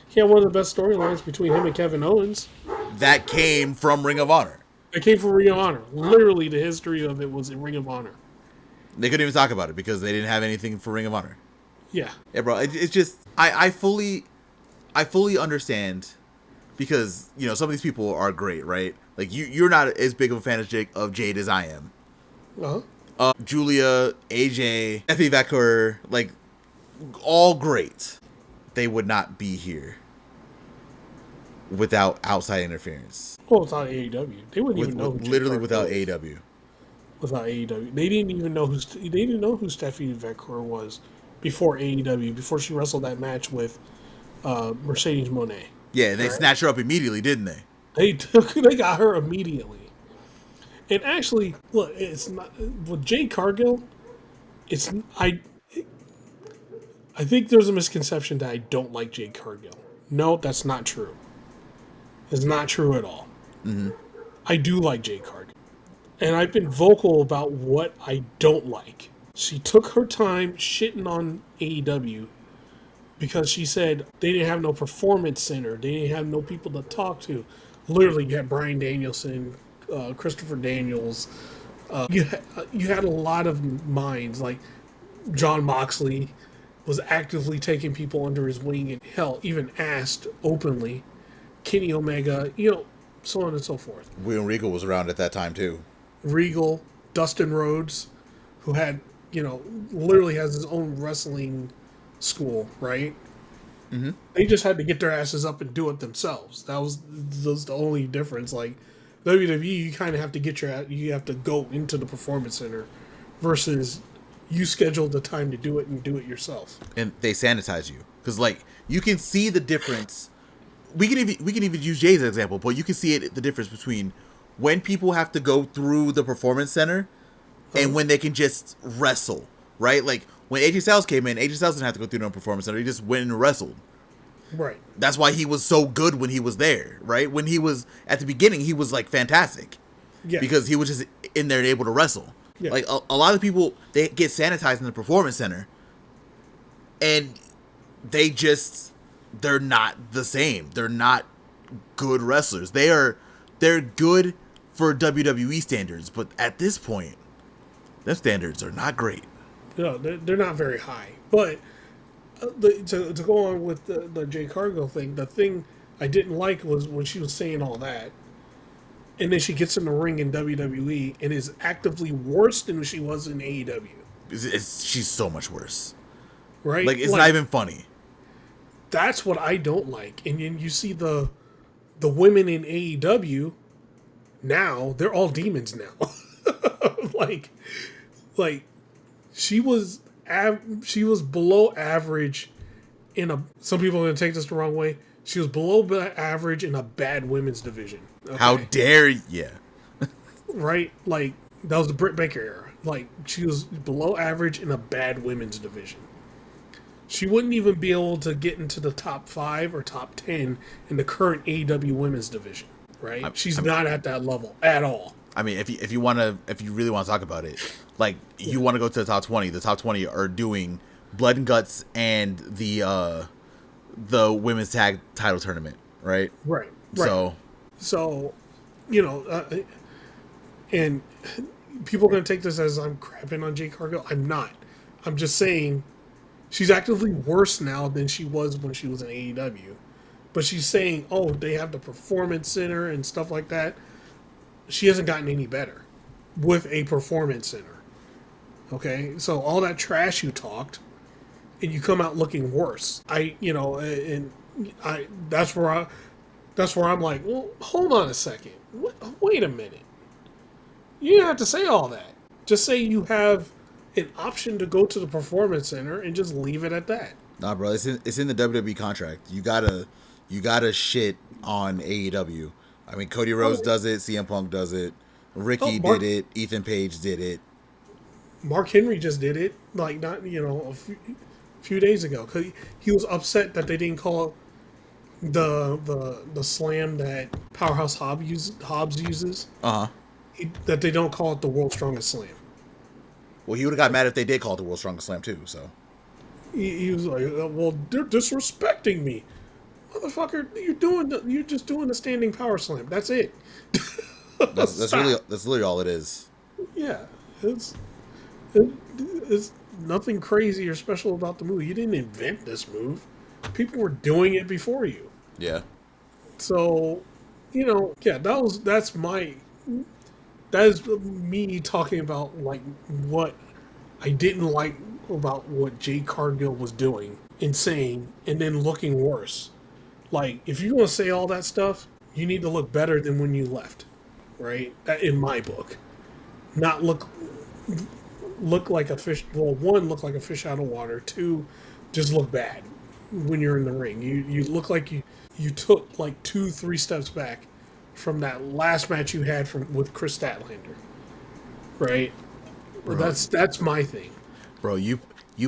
He had one of the best storylines between him and Kevin Owens. That came from Ring of Honor. It came from Ring of Honor. Literally, the history of it was in Ring of Honor. They couldn't even talk about it because they didn't have anything for Ring of Honor. Yeah. Yeah, bro. It's just... I fully understand because, some of these people are great, right? Like, you're not as big of a fan of Jade as I am. Uh-huh. Julia, AJ, Effie Vaquer, like, all great. They would not be here without outside interference. Well, without AEW. They wouldn't even know who literally without AEW. Without AEW. They didn't even know who Stephanie Vaquer was before AEW, before she wrestled that match with Mercedes Moné. Yeah, and they snatched her up immediately, didn't they? They got her immediately. And actually, look, it's not with Jade Cargill. It's I think there's a misconception that I don't like Jade Cargill. No, that's not true. It's not true at all. Mm-hmm. I do like Jade Cargill. And I've been vocal about what I don't like. She took her time shitting on AEW because she said they didn't have no performance center. They didn't have no people to talk to. Literally, you had Bryan Danielson, Christopher Daniels. You had a lot of minds. Like John Moxley was actively taking people under his wing and hell, even asked openly. Kenny Omega, so on and so forth. William Regal was around at that time too. Regal, Dustin Rhodes, who had, literally has his own wrestling school, right? Mm-hmm. They just had to get their asses up and do it themselves. That was the only difference. Like WWE, you kind of have to you have to go into the performance center, versus you schedule the time to do it and do it yourself. And they sanitize you because, like, you can see the difference. We can even use Jay's example, but you can see the difference between when people have to go through the performance center and when they can just wrestle, right? Like when AJ Styles came in, AJ Styles didn't have to go through no performance center; he just went and wrestled. Right. That's why he was so good when he was there, right? When he was at the beginning, he was like fantastic, because he was just in there and able to wrestle. Yeah. Like a lot of people, they get sanitized in the performance center, and they're not the same. They're not good wrestlers. They're good for WWE standards, but at this point, their standards are not great. No, they're not very high. But to go on with the Jade Cargill thing, the thing I didn't like was when she was saying all that, and then she gets in the ring in WWE and is actively worse than she was in AEW. She's so much worse. Right? Like, it's not even funny. That's what I don't like. And then you see the women in AEW now, they're all demons now. like she was below average some people are going to take this the wrong way. She was below average in a bad women's division. Okay? How dare you? Right? Like, that was the Britt Baker era. Like, she was below average in a bad women's division. She wouldn't even be able to get into the top 5 or top 10 in the current AEW women's division, right? She's not at that level at all. I mean, if you really want to talk about it, like, you want to go to the top 20. The top 20 are doing Blood and Guts and the women's tag title tournament, right? Right. So, and people are going to take this as I'm crapping on Jade Cargill. I'm not. I'm just saying she's actively worse now than she was when she was in AEW. But she's saying, oh, they have the performance center and stuff like that. She hasn't gotten any better with a performance center. Okay? So all that trash you talked, and you come out looking worse. That's where I'm like, well, hold on a second. Wait a minute. You don't have to say all that. Just say you have an option to go to the performance center and just leave it at that. Nah, bro, it's in the WWE contract. You gotta shit on AEW. I mean, Cody Rhodes does it. CM Punk does it. Ricky did it. Ethan Page did it. Mark Henry just did it. Like, not a few days ago. 'Cause he was upset that they didn't call the slam that Powerhouse Hobbs uses. That they don't call it the World's Strongest Slam. Well, he would have got mad if they did call it the World's Strongest Slam too. So he was like, "Well, they're disrespecting me, motherfucker. You're just doing the standing power slam. That's it. that's literally all it is." Yeah, it's nothing crazy or special about the move. You didn't invent this move. People were doing it before you. Yeah. So, that is me talking about, like, what I didn't like about what Jade Cargill was doing and saying, and then looking worse. Like, if you're going to say all that stuff, you need to look better than when you left, right? In my book. Not look like a fish. Well, 1, look like a fish out of water. 2, just look bad. when you're in the ring. You look like you took like 2-3 steps back from that last match you had with Chris Statlander, right? Bro, That's my thing. bro, you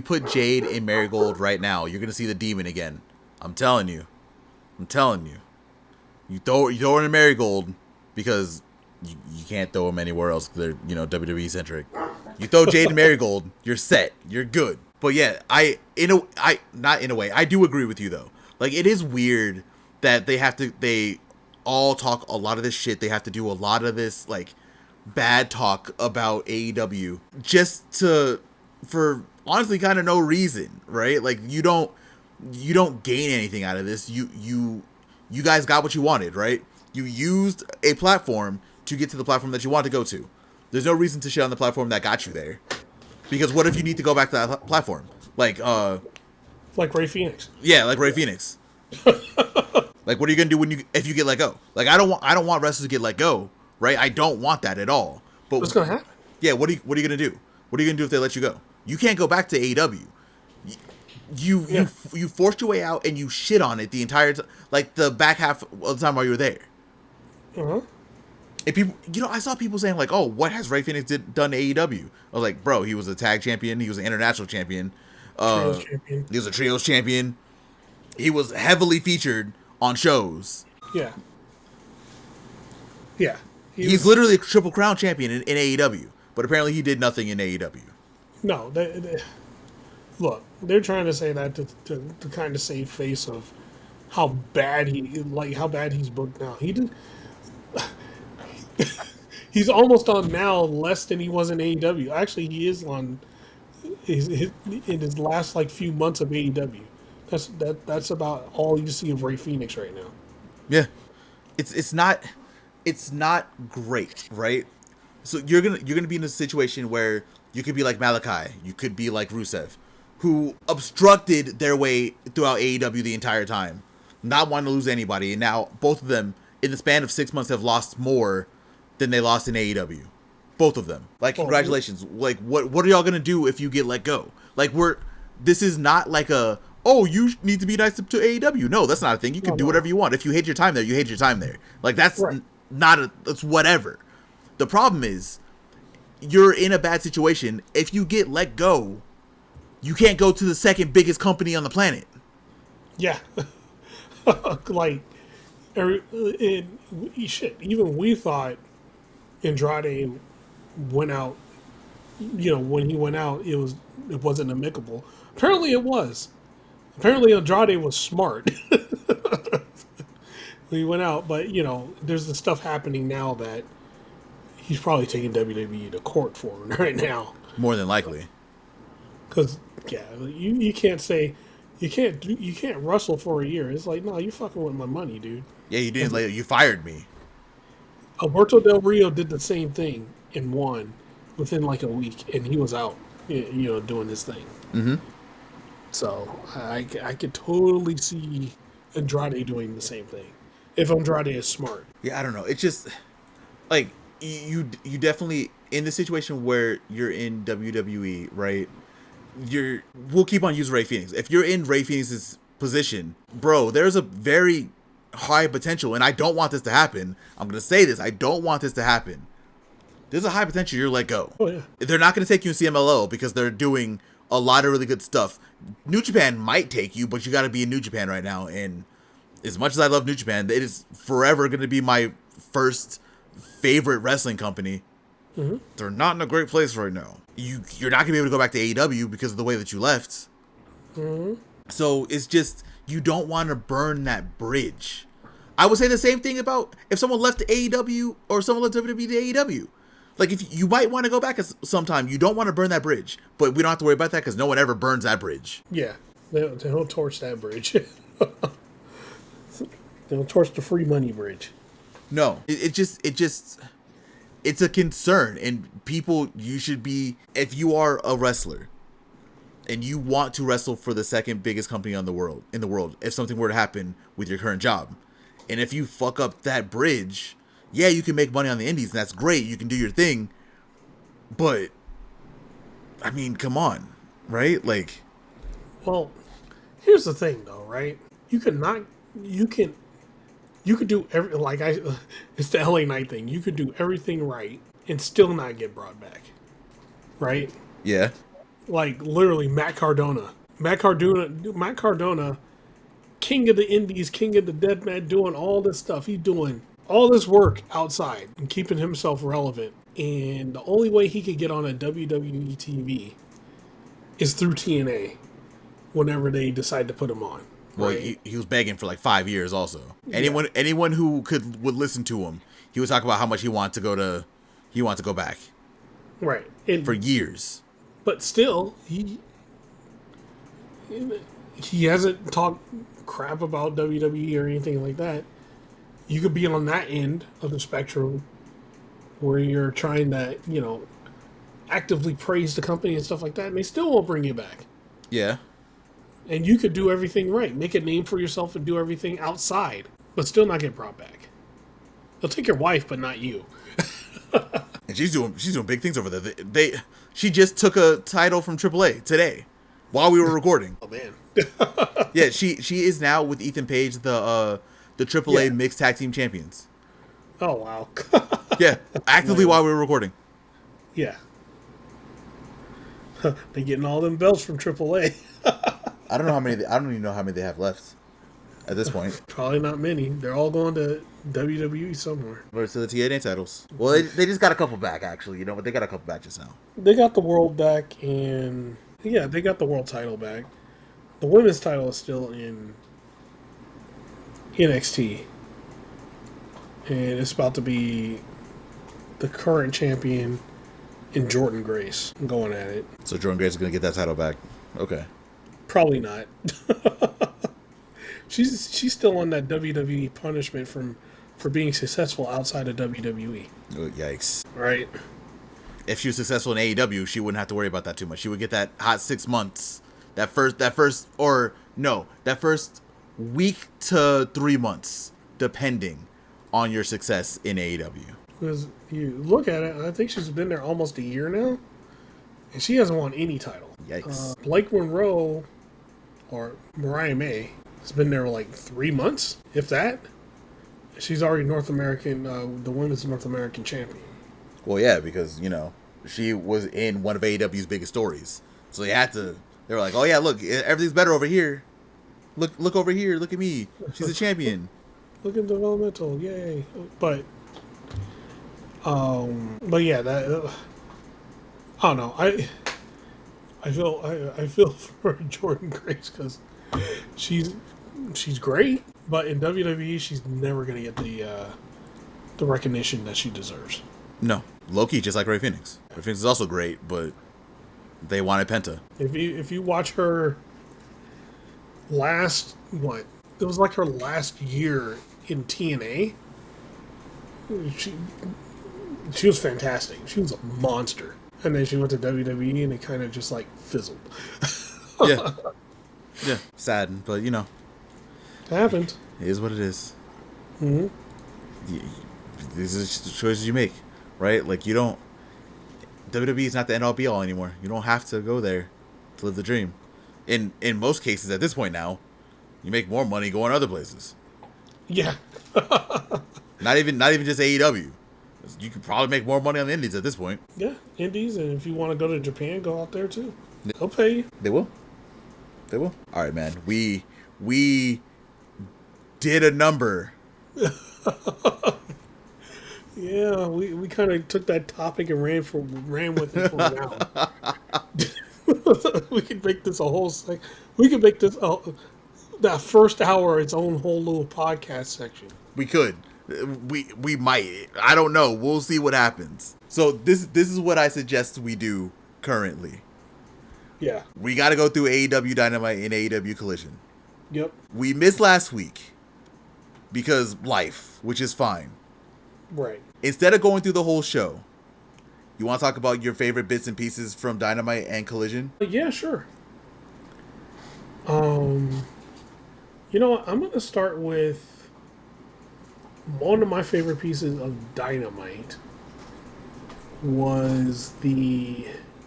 put Jade in Marigold right now, you're gonna see the demon again. I'm telling you. I'm telling you. You throw her in Marigold because you can't throw them anywhere else because they're WWE centric. You throw Jade in Marigold, you're set. You're good. But yeah, not in a way. I do agree with you though. Like it is weird that they all talk a lot of this shit. They have to do a lot of this like bad talk about AEW for honestly kind of no reason, right? Like you don't gain anything out of this. You guys got what you wanted, right? You used a platform to get to the platform that you want to go to. There's no reason to shit on the platform that got you there. Because what if you need to go back to that platform? Like Ray Phoenix. Yeah, like Ray Phoenix. Like what are you gonna do if you get let go? Like I don't want wrestlers to get let go, right? I don't want that at all. But what's gonna happen? Yeah, what are you gonna do? What are you gonna do if they let you go? You can't go back to AEW. You forced your way out and you shit on it the entire time, like the back half of the time while you were there. Uh-huh. And people, I saw people saying like, "Oh, what has Ray Phoenix done to AEW?" I was like, "Bro, he was a tag champion. He was an international champion. Trios champion. He was a trios champion. He was heavily featured on shows. Yeah. Yeah. He's literally a Triple Crown champion in AEW, but apparently he did nothing in AEW. No, look, they're trying to say that to kind of save face of how bad he's booked now. He did. He's almost on now less than he was in AEW. Actually, he is on in his last like few months of AEW. That's about all you see of Ray Phoenix right now. Yeah, it's not great, right? So you're gonna be in a situation where you could be like Malachi, you could be like Rusev, who obstructed their way throughout AEW the entire time, not wanting to lose anybody, and now both of them in the span of 6 months have lost more than they lost in AEW. Both of them. Like, congratulations. Like, what are y'all gonna do if you get let go? Like, this is not like you need to be nice to AEW. No, that's not a thing. You can do whatever you want. If you hate your time there, you hate your time there. Like, that's right. That's whatever. The problem is, you're in a bad situation. If you get let go, you can't go to the second biggest company on the planet. Yeah. Like, shit, even we thought Andrade went out, when he went out, it wasn't amicable. Apparently it was. Apparently Andrade was smart. He went out, but, there's the stuff happening now that he's probably taking WWE to court for right now. More than likely. Because, yeah, you can't say, you can't wrestle for a year. It's like, no, you're fucking with my money, dude. Yeah, you didn't. You fired me. Alberto Del Rio did the same thing and won within like a week, and he was out, doing his thing. Mm-hmm. So I could totally see Andrade doing the same thing if Andrade is smart. Yeah, I don't know. It's just like you definitely in the situation where you're in WWE, right? We'll keep on using Ray Phoenix. If you're in Ray Phoenix's position, bro, there's a very high potential, and I don't want this to happen. I'm gonna say this. I don't want this to happen. There's a high potential you're let go. Oh yeah. They're not gonna take you in CMLL because they're doing a lot of really good stuff. New Japan might take you, but you got to be in New Japan right now. And as much as I love New Japan, it is forever going to be my first favorite wrestling company. Mm-hmm. They're not in a great place right now. You're not going to be able to go back to AEW because of the way that you left. Mm-hmm. So it's just, you don't want to burn that bridge. I would say the same thing about if someone left AEW or someone left WWE to AEW. Like, if you might want to go back sometime, you don't want to burn that bridge. But we don't have to worry about that because no one ever burns that bridge. Yeah, they don't torch that bridge. They don't torch the free money bridge. No, it's a concern. And people, you should be, if you are a wrestler and you want to wrestle for the second biggest company in the world, if something were to happen with your current job, and if you fuck up that bridge, yeah, you can make money on the indies, and that's great. You can do your thing. But, I mean, come on, right? Like, well, Here's the thing, though, right? You could not. You can. You could do every like I. It's the LA Knight thing. You could do everything right and still not get brought back, right? Yeah. Like literally, Matt Cardona. Matt Cardona, king of the Indies, king of the dead man, doing all this stuff. He's doing all this work outside and keeping himself relevant. And the only way he could get on a WWE TV is through TNA whenever they decide to put him on. Well, Right? he was begging for like 5 years. Also, Yeah. anyone who would listen to him, he would talk about how much he wanted to go back Right. And, for years. but still, he hasn't talked crap about WWE or anything like that. You could be on that end of the spectrum where you're trying to, actively praise the company and stuff like that, and they still won't bring you back. Yeah. And you could do everything right, make a name for yourself and do everything outside, but still not get brought back. They'll take your wife, but not you. And she's doing big things over there. She just took a title from AAA today, while we were recording. Oh man. Yeah, she is now with Ethan Page, the AAA mixed tag team champions. Oh wow. Yeah, actively while we were recording. Yeah. They're getting all them belts from AAA. I don't know how many. I don't even know how many they have left at this point. Probably not many. They're all going to WWE somewhere. Or to the TNA titles. Well, they just got a couple back actually. But they got a couple back just now. They got the world back, and they got the world title back. The women's title is still in NXT, and it's about to be the current champion in Jordan Grace going at it. So Jordan Grace is gonna get that title back. Okay. Probably not. She's still on that WWE punishment for being successful outside of WWE. Oh, yikes. Right? If she was successful in AEW, she wouldn't have to worry about that too much. She would get that hot 6 months. That first week to 3 months, depending on your success in AEW. Because you look at it, I think she's been there almost a year now, and she hasn't won any title. Yikes. Blake Monroe, or Mariah May, has been there like 3 months, if that. She's already North American, the women's North American champion. Well, yeah, because, she was in one of AEW's biggest stories. So they were like, oh yeah, look, everything's better over here. Look over here, look at me. She's a champion. Look at developmental, yay. But yeah, that, I don't know. I feel for Jordan Grace because she's great, but in WWE she's never gonna get the recognition that she deserves. No, low-key, just like Ray Phoenix. Ray Phoenix is also great, but they wanted Penta. If you watch her it was like her last year in TNA. She was fantastic. She was a monster. And then she went to WWE and it kind of just like fizzled. Yeah. Yeah. Sad, but It happened. It is what it is. Mm-hmm. These are just the choices you make, right? Like WWE is not the end all be all anymore. You don't have to go there to live the dream. In most cases at this point now, you make more money going other places. Yeah. Not even just AEW. You could probably make more money on the indies at this point. Yeah, indies, and if you want to go to Japan, go out there too. They'll pay you. They will. All right, man. We did a number. Yeah, we kind of took that topic and ran with it for an hour. We could make this a whole we could make this that first hour its own whole little podcast section. We could. We might. I don't know. We'll see what happens. So this is what I suggest we do currently. Yeah. We got to go through AEW Dynamite and AEW Collision. Yep. We missed last week because life, which is fine. Right. Instead of going through the whole show, you want to talk about your favorite bits and pieces from Dynamite and Collision? Yeah, sure. I'm going to start with one of my favorite pieces of Dynamite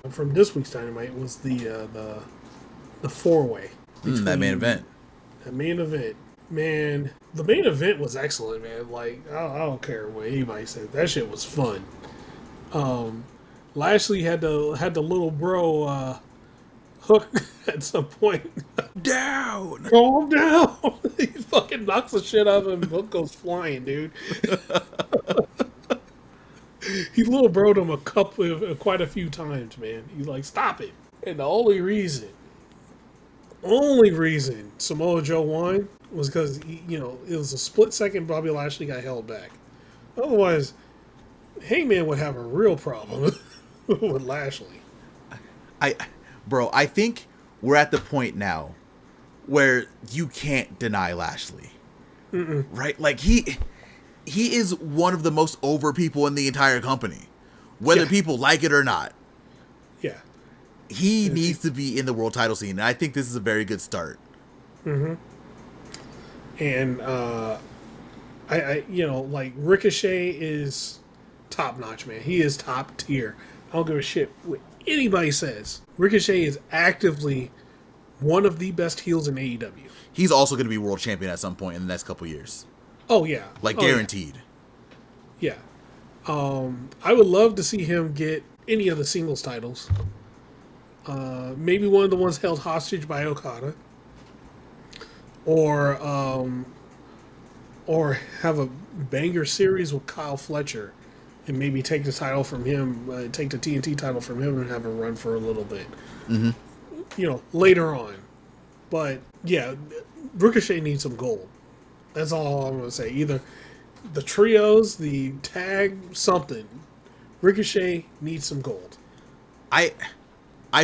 from this week's Dynamite was the four-way That main event. That main event, man. The main event was excellent, man. Like I don't care what anybody said. That shit was fun. Lashley had the little bro hook at some point. Down. Calm down. He fucking knocks the shit out of him. Hook goes flying, dude. He little broed him quite a few times, man. He's like, stop it. And the only reason Samoa Joe won was because, it was a split second Bobby Lashley got held back. Otherwise, Hangman would have a real problem with Lashley. I think we're at the point now where you can't deny Lashley. Mm-mm. Right? Like, he is one of the most over people in the entire company, whether people like it or not. Yeah. He needs to be in the world title scene, and I think this is a very good start. Mm-hmm. And, like, Ricochet is top notch, man. He is top tier. I don't give a shit what anybody says. Ricochet is actively one of the best heels in AEW. He's also going to be world champion at some point in the next couple years. Oh, yeah. Guaranteed. Yeah. I would love to see him get any of the singles titles. Maybe one of the ones held hostage by Okada. Or have a banger series with Kyle Fletcher and maybe take the title from him, take the TNT title from him and have a run for a little bit. Mm-hmm. Later on. But, yeah, Ricochet needs some gold. That's all I'm going to say. Either the trios, the tag, something. Ricochet needs some gold. I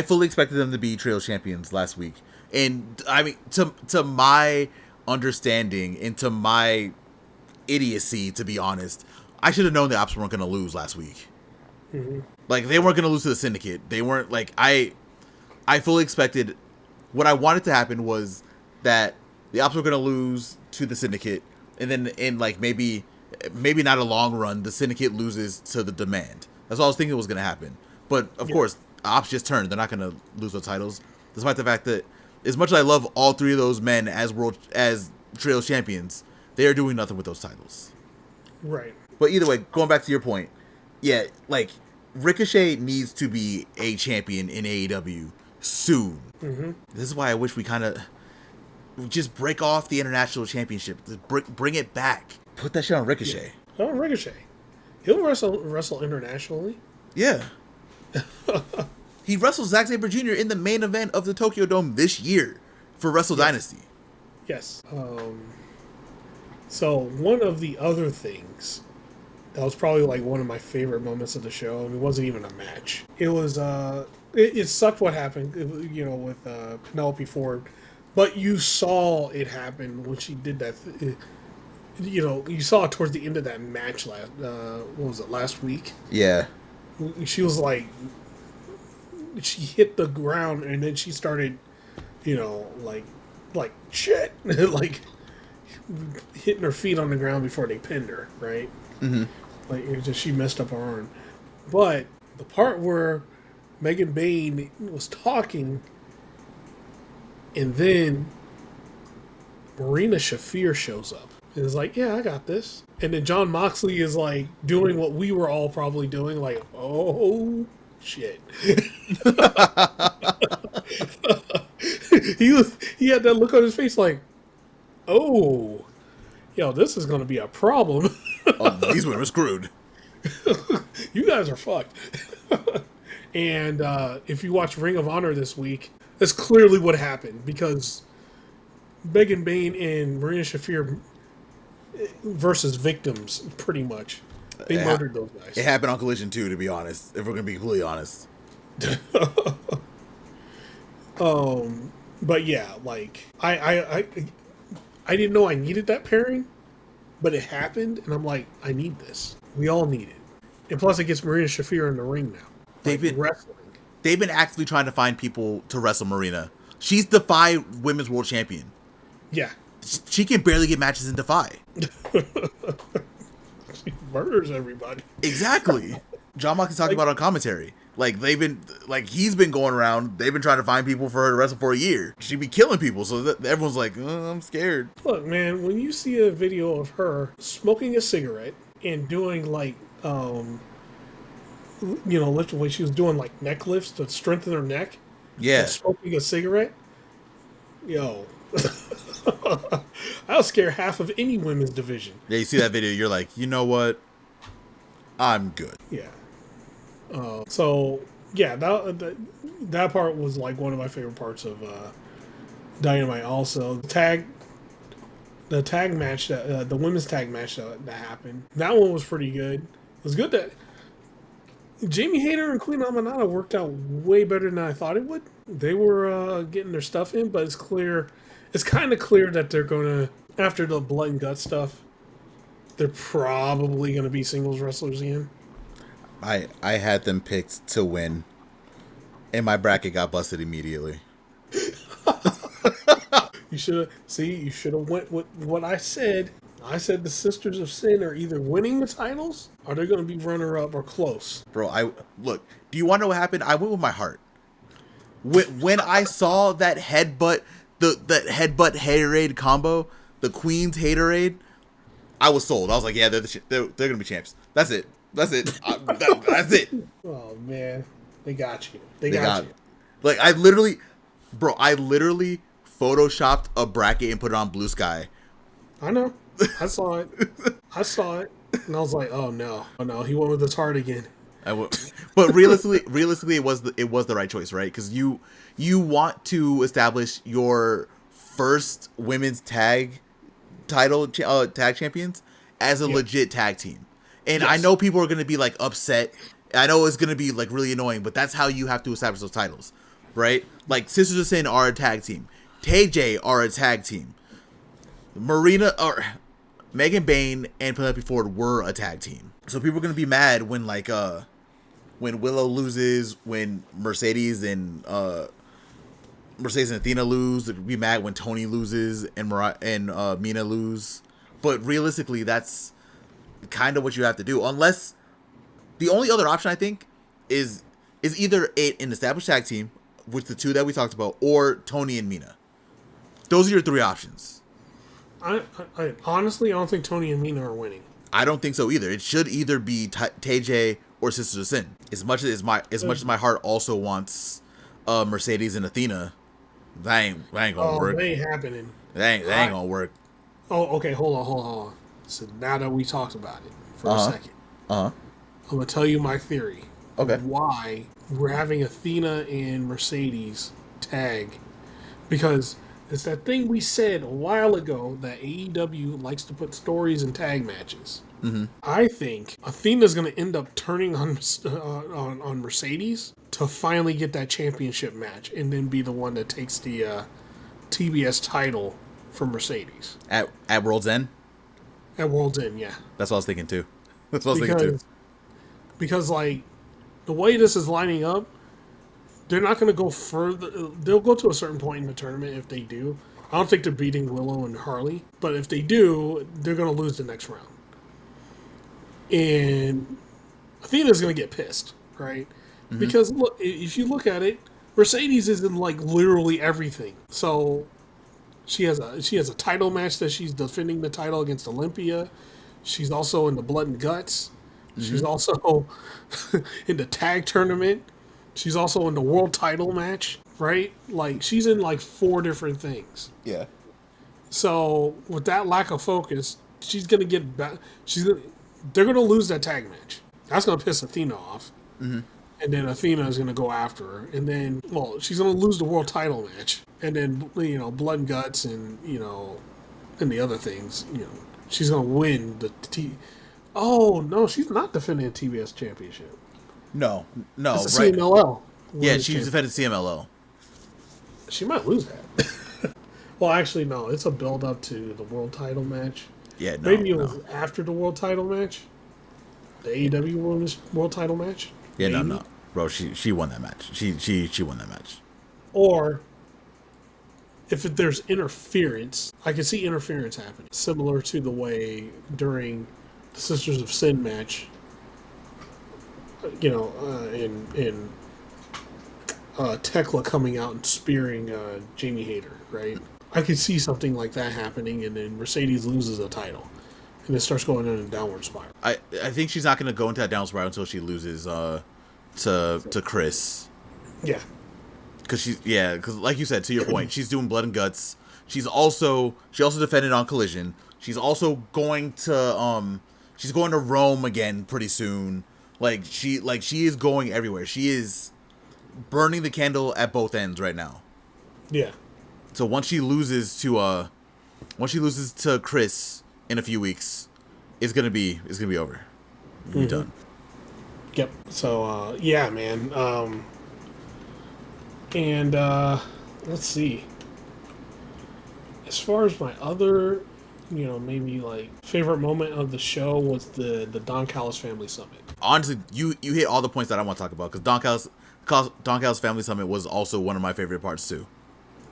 fully expected them to be trio champions last week. And, I mean, to my understanding and to my idiocy, to be honest, I should have known the Ops weren't going to lose last week. Mm-hmm. Like, they weren't going to lose to the Syndicate. They weren't, like, I fully expected... What I wanted to happen was that the Ops were going to lose to the Syndicate, and then in, like, maybe not a long run, the Syndicate loses to the Demand. That's all I was thinking was going to happen. But, of course, Ops just turned. They're not going to lose those titles, despite the fact that, as much as I love all three of those men as Trios champions, they are doing nothing with those titles. Right. But either way, going back to your point, yeah, like, Ricochet needs to be a champion in AEW soon. Mm-hmm. This is why I wish we kind of just break off the international championship, bring it back, put that shit on Ricochet. Yeah. Oh, Ricochet, he'll wrestle internationally. Yeah. He wrestled Zack Sabre Jr. in the main event of the Tokyo Dome this year for Wrestle Dynasty. Yes. So one of the other things that was probably like one of my favorite moments of the show, and it wasn't even a match. It was it sucked what happened, with Penelope Ford, but you saw it happen when she did that. You saw it towards the end of that match last week? Yeah. She was like, she hit the ground and then she started, like shit, like hitting her feet on the ground before they pinned her, right? Mm-hmm. Like, it was just, she messed up her arm. But the part where Megan Bain was talking, and then Marina Shafir shows up and is like, yeah, I got this. And then John Moxley is like doing what we were all probably doing, like, oh shit. He had that look on his face like, oh, yo, this is going to be a problem. Oh, these women are screwed. You guys are fucked. And if you watch Ring of Honor this week, that's clearly what happened, because Megan Bain and Marina Shafir versus victims, pretty much. They murdered those guys. It happened on Collision too, to be honest, if we're going to be completely honest. But yeah, like, I didn't know I needed that pairing, but it happened, and I'm like, I need this. We all need it. And plus, it gets Marina Shafir in the ring now. They've been actively trying to find people to wrestle Marina. She's Defy Women's World Champion. Yeah. She can barely get matches in Defy. She murders everybody. Exactly. John Moxley talked about it on commentary. Like he's been going around. They've been trying to find people for her to wrestle for a year. She'd be killing people, so everyone's like, I'm scared. Look, man, when you see a video of her smoking a cigarette and doing like, lifting weights, she was doing like neck lifts to strengthen her neck. Yeah, and smoking a cigarette. Yo, I'll scare half of any women's division. Yeah, you see that video, you're like, you know what? I'm good. Yeah. That part was like one of my favorite parts of Dynamite. Also, the tag match that the women's tag match that happened. That one was pretty good. It was good that Jamie Hayter and Queen Amanada worked out way better than I thought it would. They were getting their stuff in, but it's kind of clear that they're gonna, after the blood and gut stuff, they're probably gonna be singles wrestlers again. I had them picked to win, and my bracket got busted immediately. You should have went with what I said. I said the Sisters of Sin are either winning the titles or they're going to be runner-up or close. Bro, do you want to know what happened? I went with my heart. When I saw that headbutt, that headbutt haterade combo, the Queen's haterade, I was sold. I was like, yeah, they're going to be champs. That's it. That's it. That's it. Oh, man. They got you. They got you. Like, I literally photoshopped a bracket and put it on Blue Sky. I know. I saw it. And I was like, oh no, he went with his heart again. But realistically, it was the right choice, right? Because you want to establish your first women's tag title tag champions as a legit tag team. And yes. I know people are going to be like upset. I know it's going to be like really annoying, but that's how you have to establish those titles, right? Like Sisters of Sin are a tag team. TJ are a tag team. Megan Bain and Penelope Ford were a tag team. So people are going to be mad when Willow loses, when Mercedes and Athena lose. They're going to be mad when Tony loses and Mina lose. But realistically, that's kind of what you have to do. Unless the only other option I think is either an established tag team, which the two that we talked about, or Tony and Mina. Those are your three options. I honestly, I don't think Tony and Mina are winning. I don't think so either. It should either be TJ or Sisters of Sin. As much as my heart also wants Mercedes and Athena, that ain't gonna work. That ain't happening. That ain't gonna work. Oh, okay. Hold on. So now that we talked about it for a second, I'm gonna tell you my theory. Okay. Why we're having Athena and Mercedes tag? Because it's that thing we said a while ago that AEW likes to put stories in tag matches. Mm-hmm. I think Athena's going to end up turning on Mercedes to finally get that championship match and then be the one that takes the TBS title from Mercedes. At World's End? At World's End, yeah. That's what I was thinking too. Because, like, the way this is lining up, they're not going to go further. They'll go to a certain point in the tournament if they do. I don't think they're beating Willow and Harley. But if they do, they're going to lose the next round. And Athena's going to get pissed, right? Mm-hmm. Because, look, if you look at it, Mercedes is in, like, literally everything. So she has a title match that she's defending the title against Olympia. She's also in the Blood and Guts. Mm-hmm. She's also in the tag tournament. She's also in the world title match, right? Like, she's in, like, 4 different things. Yeah. So, with that lack of focus, she's going to get back. They're going to lose that tag match. That's going to piss Athena off. Mm-hmm. And then Athena is going to go after her. And then, well, she's going to lose the world title match. And then, Blood and Guts and, and the other things, she's going to win the Oh, no, she's not defending a TBS championship. No, it's right? CMLL. Yeah, she's defended CMLL. She might lose that. Well, actually, no. It's a build-up to the world title match. Yeah, no. Maybe it was after the world title match. The AEW world title match. Yeah, maybe? No. Bro, she won that match. She won that match. Or if there's interference, I can see interference happening. Similar to the way during the Sisters of Sin match, in Tekla coming out and spearing Jamie Hayter, right? I could see something like that happening, and then Mercedes loses a title, and it starts going in a downward spiral. I think she's not going to go into that downward spiral until she loses to Chris. Yeah. Because like you said, to your point, she's doing blood and guts. She also defended on Collision. She's also going to Rome again pretty soon. She is going everywhere. She is burning the candle at both ends right now. Yeah. So once she loses to Chris in a few weeks, it's gonna be over. It'll be done. Yep. So yeah, man. And let's see. As far as my other, maybe like favorite moment of the show was the Don Callis Family Summit. Honestly, you hit all the points that I want to talk about, because Don Callis Family Summit was also one of my favorite parts too.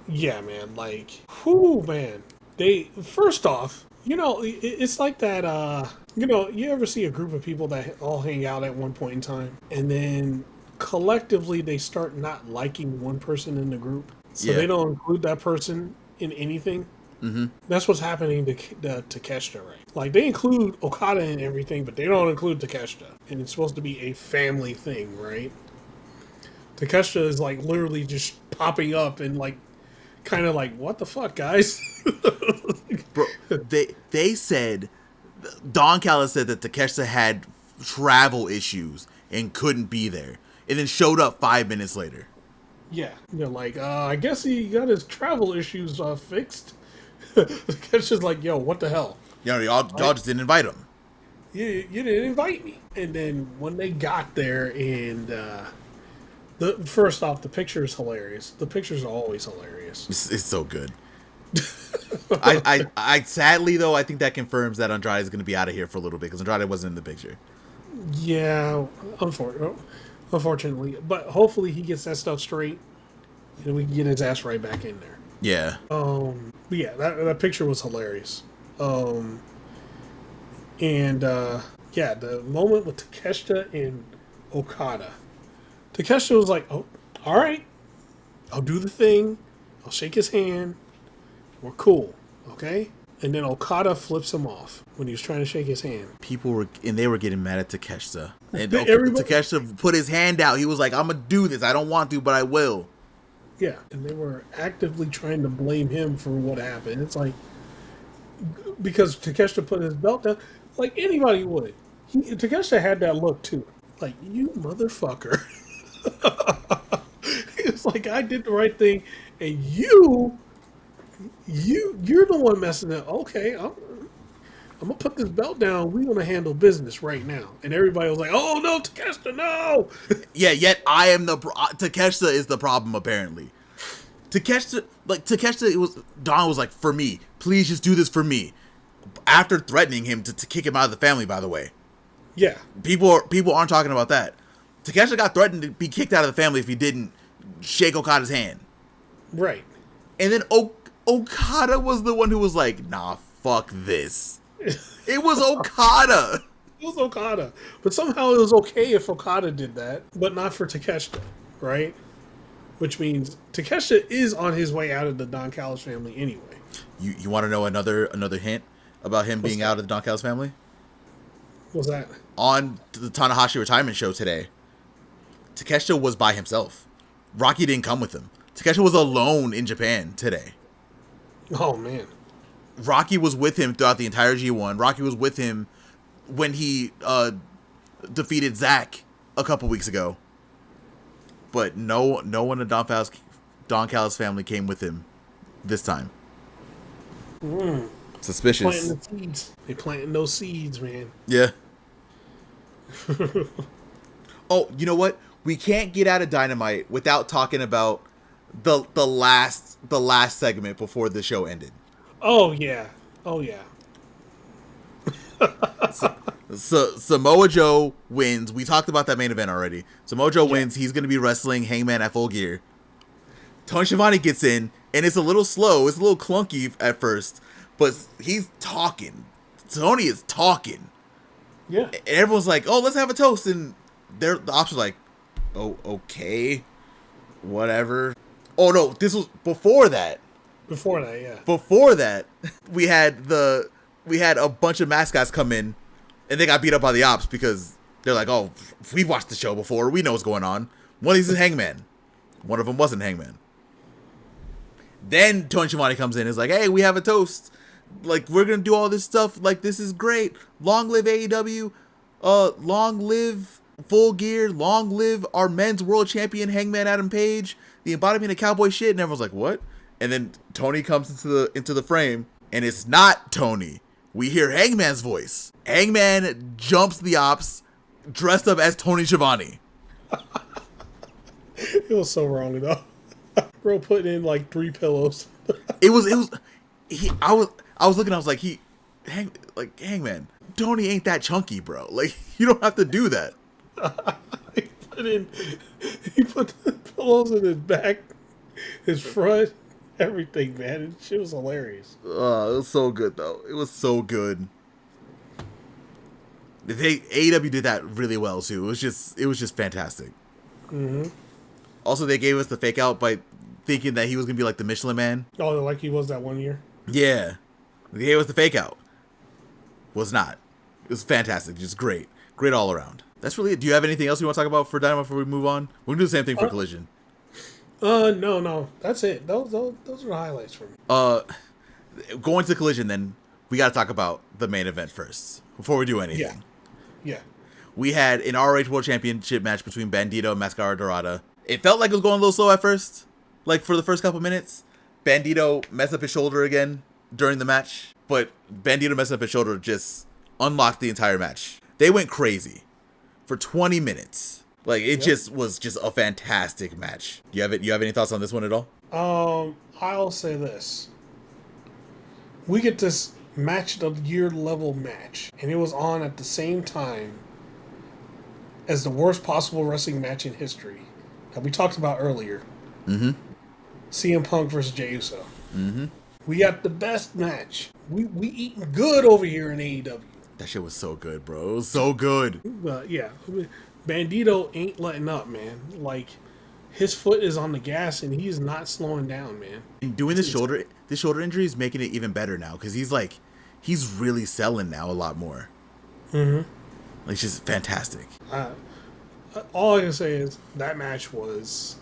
Yeah, man. Like, whoo, man. They, first off, it's like that, you ever see a group of people that all hang out at one point in time, and then collectively they start not liking one person in the group, so they don't include that person in anything? Mm-hmm. That's what's happening to Takeshita, right? Like, they include Okada in everything, but they don't include Takeshita, and it's supposed to be a family thing, right? Takeshita is, like, literally just popping up and, like, kind of like, what the fuck, guys? Bro, they said, Don Callis said that Takeshita had travel issues and couldn't be there, and then showed up 5 minutes later. Yeah, I guess he got his travel issues fixed. Takeshita's like, yo, what the hell? Y'all just didn't invite him. You didn't invite me. And then when they got there, and first off, the picture is hilarious. The pictures are always hilarious. It's so good. I sadly though, I think that confirms that Andrade is going to be out of here for a little bit, because Andrade wasn't in the picture. Yeah, unfortunately, but hopefully he gets that stuff straight, and we can get his ass right back in there. Yeah. But yeah, that picture was hilarious. And yeah, the moment with Takeshita and Okada. Takeshita was like, oh, all right, I'll do the thing. I'll shake his hand. We're cool, okay? And then Okada flips him off when he was trying to shake his hand. People were getting mad at Takeshita. And Takeshita put his hand out. He was like, I'm going to do this. I don't want to, but I will. Yeah, and they were actively trying to blame him for what happened. It's like, because Takeshita put his belt down, like anybody would. Takeshita had that look too. Like, you motherfucker. It's like, I did the right thing, and you're the one messing up. Okay, I'm gonna put this belt down. We're gonna handle business right now. And everybody was like, "Oh no, Takeshita, no!" Yeah, yet I am Takeshita is the problem apparently. Takeshita, Don was like, "For me, please just do this for me." After threatening him to kick him out of the family, by the way. Yeah, people aren't talking about that. Takeshita got threatened to be kicked out of the family if he didn't shake Okada's hand. Right. And then Okada was the one who was like, "Nah, fuck this." It was Okada. It was Okada. But somehow it was okay if Okada did that, but not for Takeshita, right? Which means Takeshita is on his way out of the Don Callis family anyway. You want to know another hint about him being out of the Don Callis family? What's that? On the Tanahashi retirement show today, Takeshita was by himself. Rocky didn't come with him. Takeshita was alone in Japan today. Oh, man. Rocky was with him throughout the entire G1. Rocky was with him when he defeated Zack a couple weeks ago. But no one in the Don Callis family came with him this time. Suspicious. Planting the seeds. They planting those seeds, man. Yeah. Oh, you know what? We can't get out of Dynamite without talking about the last segment before the show ended. Oh yeah. So Samoa Joe wins. We talked about that main event already. Samoa Joe wins. He's going to be wrestling Hangman at Full Gear. Tony Schiavone gets in, and it's a little slow. It's a little clunky at first, but he's talking. Tony is talking. Yeah. And everyone's like, "Oh, let's have a toast." And the ops were like, oh, okay, whatever. Oh no, this was before that. Before that, yeah. Before that, we had a bunch of mascots come in, and they got beat up by the ops because they're like, oh, we've watched the show before, we know what's going on. One of these is Hangman. One of them wasn't Hangman. Then Tony Schiavone comes in and is like, hey, we have a toast. Like, we're going to do all this stuff. Like, this is great. Long live AEW. Long live Full Gear. Long live our men's world champion, Hangman Adam Page. The embodiment of cowboy shit. And everyone's like, what? And then Tony comes into the frame, and it's not Tony. We hear Hangman's voice. Hangman jumps the ops dressed up as Tony Schiavone. It was so wrong, though. Bro put in like 3 pillows. I was looking, I was like, Hangman, Tony ain't that chunky, bro. Like, you don't have to do that. He put the pillows in his back, his front, everything, man. Shit was hilarious. It was so good, though. It was so good. AEW did that really well too. It was just fantastic. Mm-hmm. Also, they gave us the fake out by thinking that he was gonna be like the Michelin Man. Oh, like he was that one year. Yeah, they gave us the fake out. Was not. It was fantastic. Just great all around. That's really it. Do you have anything else you want to talk about for Dynamite before we move on? We're gonna do the same thing for Collision. No, that's it. Those are the highlights for me. Going to Collision, then we got to talk about the main event first before we do anything. Yeah. We had an ROH World Championship match between Bandito and Mascara Dorada. It felt like it was going a little slow at first, like for the first couple minutes. Bandito messed up his shoulder again during the match, but Bandito messing up his shoulder just unlocked the entire match. They went crazy for 20 minutes. Like, it just was just a fantastic match. You have any thoughts on this one at all? I'll say this. We get this match of the year level match, and it was on at the same time as the worst possible wrestling match in history that we talked about earlier. Mm-hmm. CM Punk versus Jey Uso. Mm-hmm. We got the best match. We eating good over here in AEW. That shit was so good, bro. It was so good. Yeah. Bandito ain't letting up, man. Like, his foot is on the gas, and he's not slowing down, man. And doing this shoulder injury is making it even better now, because he's really selling now a lot more. Mm-hmm. Like, it's just fantastic. All I can say is that match was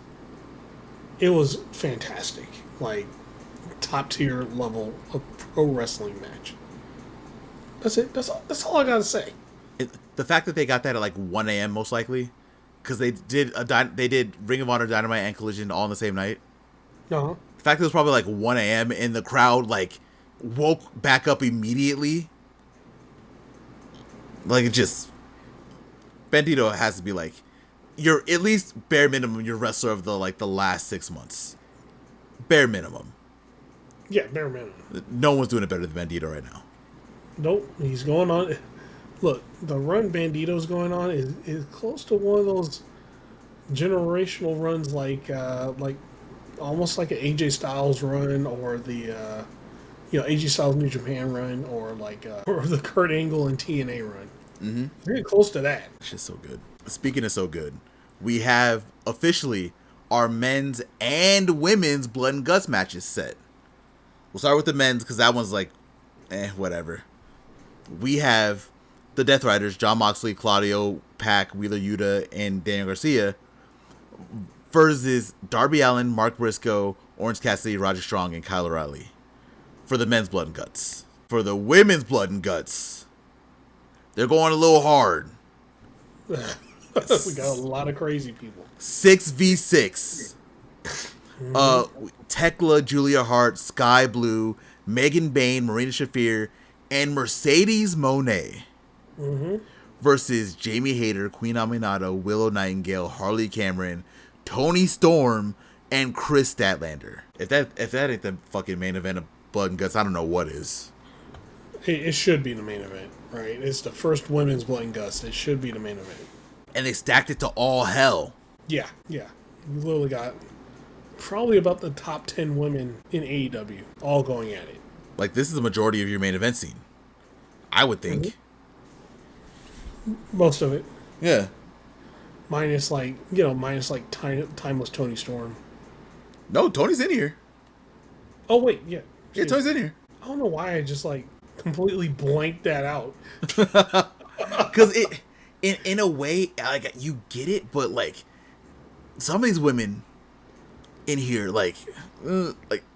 fantastic. Like, top tier level of pro wrestling match. That's it. That's all I gotta say. The fact that they got that at like 1 a.m. most likely, because they did Ring of Honor, Dynamite, and Collision all on the same night. Uh-huh. The fact that it was probably like 1 a.m. and the crowd like woke back up immediately. Like, it just, Bandito has to be like, you're at least bare minimum, you're wrestler of the last 6 months. Bare minimum. Yeah, bare minimum. No one's doing it better than Bandito right now. Nope, he's going on. Look, the run Bandito's going on is close to one of those generational runs, like almost like an AJ Styles run, or the AJ Styles New Japan run, or or the Kurt Angle and TNA run. Mm-hmm. Very close to that. It's just so good. Speaking of so good, we have officially our men's and women's blood and guts matches set. We'll start with the men's because that one's like, whatever. We have the Death Riders, Jon Moxley, Claudio, Pac, Wheeler Yuta, and Daniel Garcia versus Darby Allin, Mark Briscoe, Orange Cassidy, Roger Strong, and Kyle O'Reilly for the men's blood and guts. For the women's blood and guts, they're going a little hard. We got a lot of crazy people. 6v6. Tekla, Julia Hart, Sky Blue, Megan Bain, Marina Shafir, and Mercedes Moné versus Jamie Hayter, Queen Aminata, Willow Nightingale, Harley Cameron, Toni Storm, and Chris Statlander. If that ain't the fucking main event of Blood and Guts, I don't know what is. It should be the main event, right? It's the first women's Blood and Guts. It should be the main event. And they stacked it to all hell. Yeah. You literally got probably about the top 10 women in AEW all going at it. Like, this is the majority of your main event scene, I would think. Most of it. Yeah. minus timeless Tony Storm. No, Tony's in here. Oh wait, yeah. Yeah, Tony's in here. I don't know why I just like completely blanked that out. Because in a way, like you get it, but like some of these women in here, like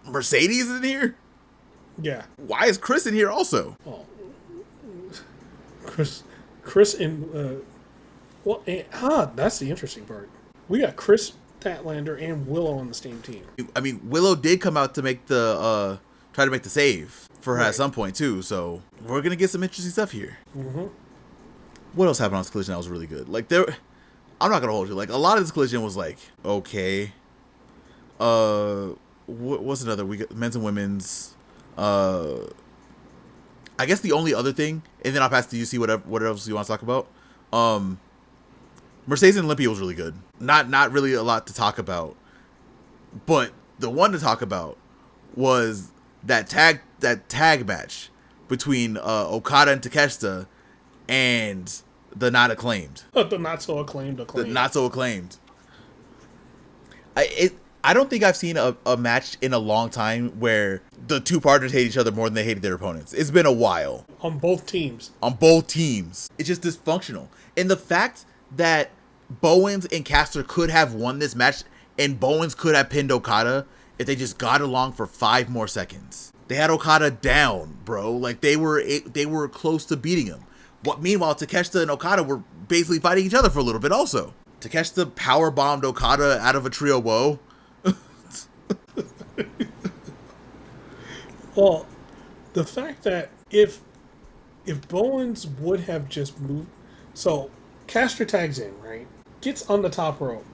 Mercedes is in here. Yeah. Why is Chris in here also? Oh, Chris and that's the interesting part. We got Chris Statlander and Willow on the same team. I mean, Willow did come out to make the try to make the save for her at some point too. So we're gonna get some interesting stuff here. Mm-hmm. What else happened on this collision that was really good? Like I'm not gonna hold you. Like a lot of this collision was like okay. What's another? We got men's and women's. I guess the only other thing, and then I'll pass to you. See what else you want to talk about. Mercedes and Olympia was really good. Not really a lot to talk about, but the one to talk about was that tag match between Okada and Takeshita and the not acclaimed. The not so acclaimed. The not so acclaimed. I don't think I've seen a match in a long time where the two partners hate each other more than they hated their opponents. It's been a while. On both teams. It's just dysfunctional. And the fact that Bowens and Caster could have won this match and Bowens could have pinned Okada if they just got along for 5 more seconds. They had Okada down, bro. Like they were close to beating him. Meanwhile, Takeshita and Okada were basically fighting each other for a little bit also. Takeshita power bombed Okada out of a trio woe. Well, the fact that if Bowens would have just moved, so Caster tags in, right? Gets on the top rope.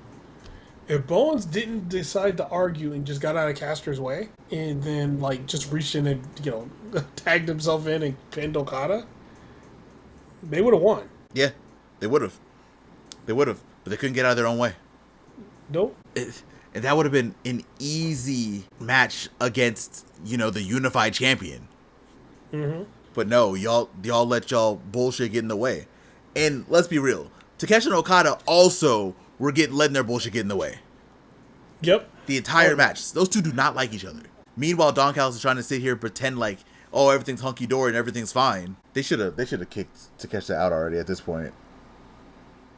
If Bowens didn't decide to argue and just got out of Caster's way, and then like just reached in and tagged himself in and pinned Okada, they would have won. Yeah, they would have. But they couldn't get out of their own way. Nope. And that would have been an easy match against, the unified champion. Mm-hmm. But no, y'all let y'all bullshit get in the way. And let's be real, Takeshi and Okada also were letting their bullshit get in the way. Yep. The entire match. Those two do not like each other. Meanwhile, Don Callis is trying to sit here and pretend like, oh, everything's hunky dory and everything's fine. They should have kicked Takeshi out already at this point.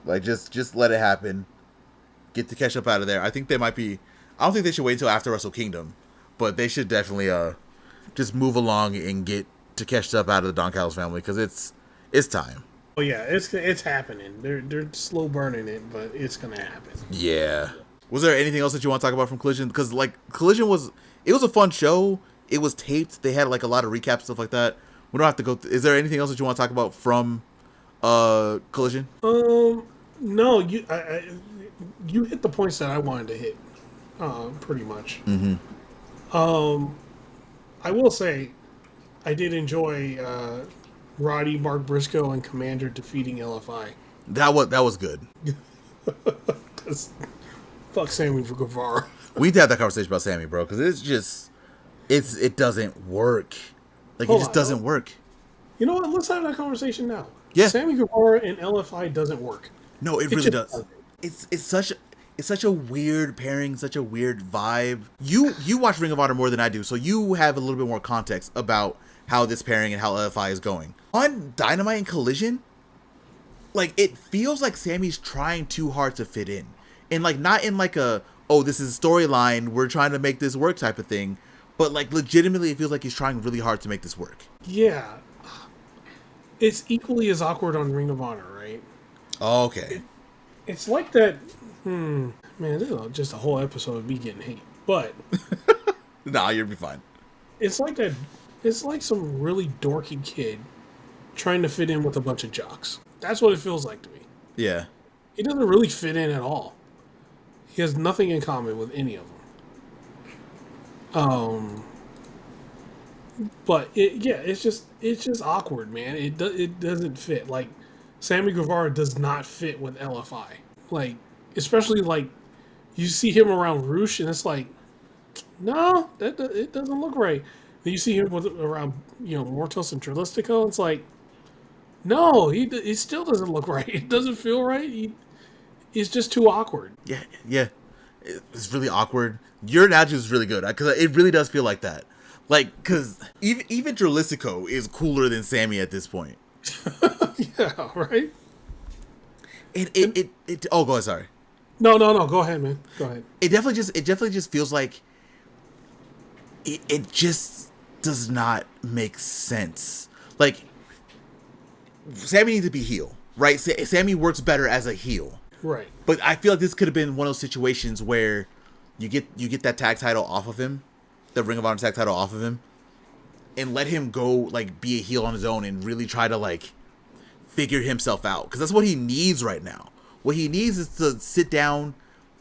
Like just let it happen. Get Takeshi up out of there. I think they might be. I don't think they should wait until after Wrestle Kingdom, but they should definitely just move along and get Takeshi up out of the Don Callis family because it's time. Oh yeah, it's happening. They're slow burning it, but it's gonna happen. Yeah. Was there anything else that you want to talk about from Collision? Because like Collision was a fun show. It was taped. They had like a lot of recaps, stuff like that. We don't have to go. Is there anything else that you want to talk about from Collision? No. You hit the points that I wanted to hit, pretty much. Mm-hmm. I will say, I did enjoy Roddy, Mark Briscoe, and Commander defeating LFI. That was good. Fuck Sammy Guevara. We need to have that conversation about Sammy, bro, because it doesn't work. Like it just doesn't work. You know what? Let's have that conversation now. Yeah. Sammy Guevara and LFI doesn't work. No, it really does. It's such a weird pairing, such a weird vibe. You watch Ring of Honor more than I do, so you have a little bit more context about how this pairing and how LFI is going. On Dynamite and Collision, like it feels like Sammy's trying too hard to fit in. And like not in like a, oh, this is a storyline, we're trying to make this work type of thing, but like legitimately it feels like he's trying really hard to make this work. Yeah. It's equally as awkward on Ring of Honor, right? Oh, okay. It's like that. Man, this is just a whole episode of me getting hate. But nah, you'll be fine. It's like that. It's like some really dorky kid trying to fit in with a bunch of jocks. That's what it feels like to me. Yeah. He doesn't really fit in at all. He has nothing in common with any of them. But it's just awkward, man. It doesn't fit. Like Sammy Guevara does not fit with LFI. Like, especially like you see him around Roosh, and it's like, no, it doesn't look right. Then you see him around Mortos and Trilistico, and it's like, no, he still doesn't look right. It doesn't feel right. It's just too awkward. Yeah. It's really awkward. Your analogy is really good because it really does feel like that. Like, because even Dralisico is cooler than Sammy at this point. Yeah, right? Oh, go ahead, sorry. No. Go ahead, man. Go ahead. It definitely just feels like it just does not make sense. Like, Sammy needs to be heel, right? Sammy works better as a heel. Right. But I feel like this could have been one of those situations where you get that tag title off of him, the Ring of Honor tag title off of him, and let him go, like, be a heel on his own and really try to, like, figure himself out. Because that's what he needs right now. What he needs is to sit down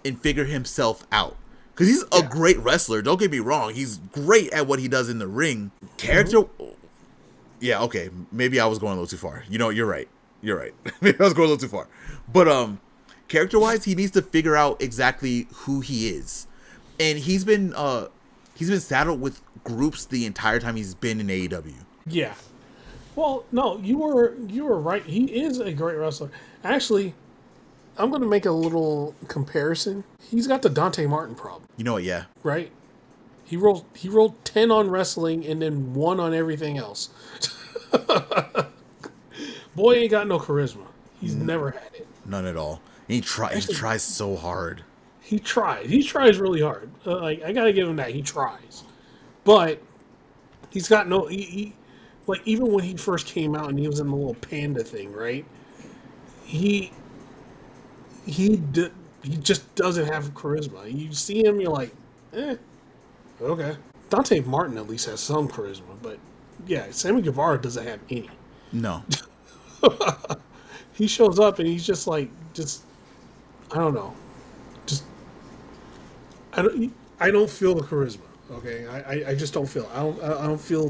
and figure himself out. Because he's a great wrestler. Don't get me wrong. He's great at what he does in the ring. Character... Mm-hmm. Yeah, okay. Maybe I was going a little too far. You know, you're right. Maybe I was going a little too far. But, character-wise, he needs to figure out exactly who he is. And he's been saddled with groups the entire time he's been in AEW. Yeah. Well, no, you were right. He is a great wrestler. Actually, I'm going to make a little comparison. He's got the Dante Martin problem. You know what? Yeah. Right? He rolled 10 on wrestling and then 1 on everything else. Boy ain't got no charisma. He's never had it. None at all. He tries so hard. He tries. He tries really hard. Like, I gotta give him that. He tries, but he's got no. He like, even when he first came out and he was in the little panda thing, right? He just doesn't have charisma. You see him, you're like, okay. Dante Martin at least has some charisma, but yeah, Sammy Guevara doesn't have any. No. He shows up and he's just like, I don't know. I don't feel the charisma. Okay, I just don't feel it. I don't feel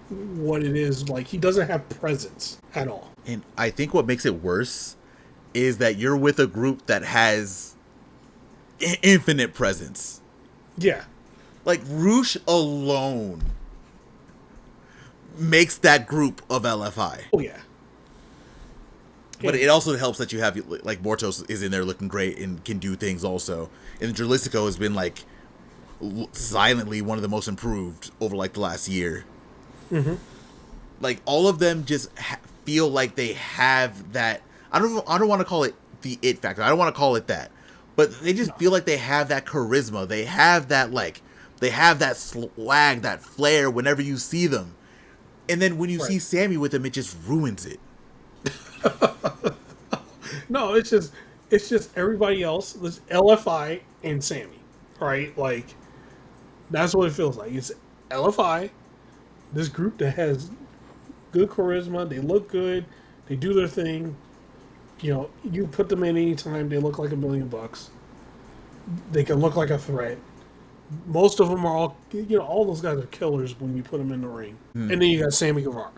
what it is. Like, he doesn't have presence at all. And I think what makes it worse is that you're with a group that has infinite presence. Yeah. Like, Roosh alone makes that group of LFI. Oh yeah. But it also helps that you have, like, Mortos is in there looking great and can do things also. And Dralisico has been, like, silently one of the most improved over, like, the last year. Mm-hmm. Like, all of them just feel like they have that. I don't want to call it the it factor. I don't want to call it that. But they just feel like they have that charisma. They have that, like, they have that swag, that flair whenever you see them. And then when you see Sammy with them, it just ruins it. No, it's just everybody else. There's LFI and Sammy, right? Like, that's what it feels like. It's LFI, this group that has good charisma. They look good. They do their thing. You know, you put them in any time, they look like $1 million. They can look like a threat. Most of them are all, all those guys are killers when you put them in the ring. And then you got Sammy Guevara.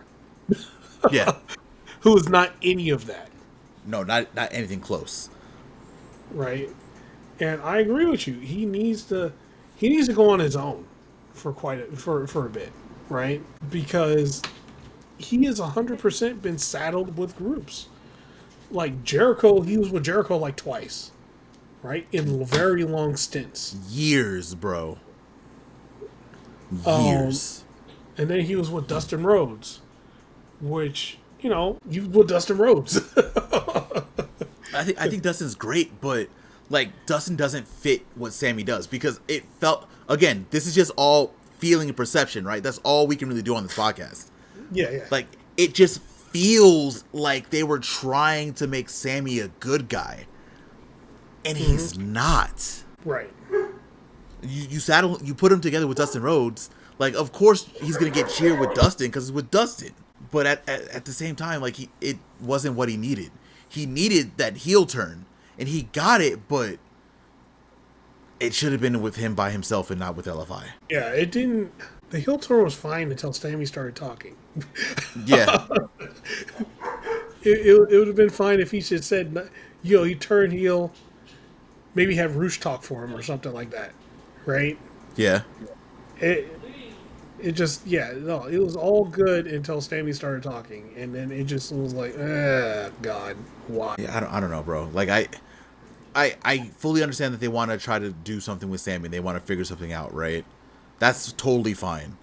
Yeah. Who is not any of that. No, not anything close. Right. And I agree with you. He needs to go on his own for a bit, right? Because he has 100% been saddled with groups. Like Jericho, he was with Jericho like twice, right? In very long stints. Years, bro. Years. And then he was with Dustin Rhodes, which, you with Dustin Rhodes. I think Dustin's great, but, like, Dustin doesn't fit what Sammy does because it felt, again, this is just all feeling and perception, right? That's all we can really do on this podcast. Yeah. Like, it just feels like they were trying to make Sammy a good guy, and he's not. Right. You put him together with Dustin Rhodes, like, of course he's gonna get cheered with Dustin because it's with Dustin. But at the same time, like, it wasn't what he needed. He needed that heel turn, and he got it, but it should have been with him by himself and not with LFI. Yeah, it didn't. The heel turn was fine until Sammy started talking. Yeah. It would have been fine if he just said, he turned heel, maybe have Roosh talk for him or something like that, right? Yeah. It just, it was all good until Sammy started talking, and then it just was like, God, why? Yeah, I don't know, bro. Like, I fully understand that they want to try to do something with Sammy. They want to figure something out, right? That's totally fine.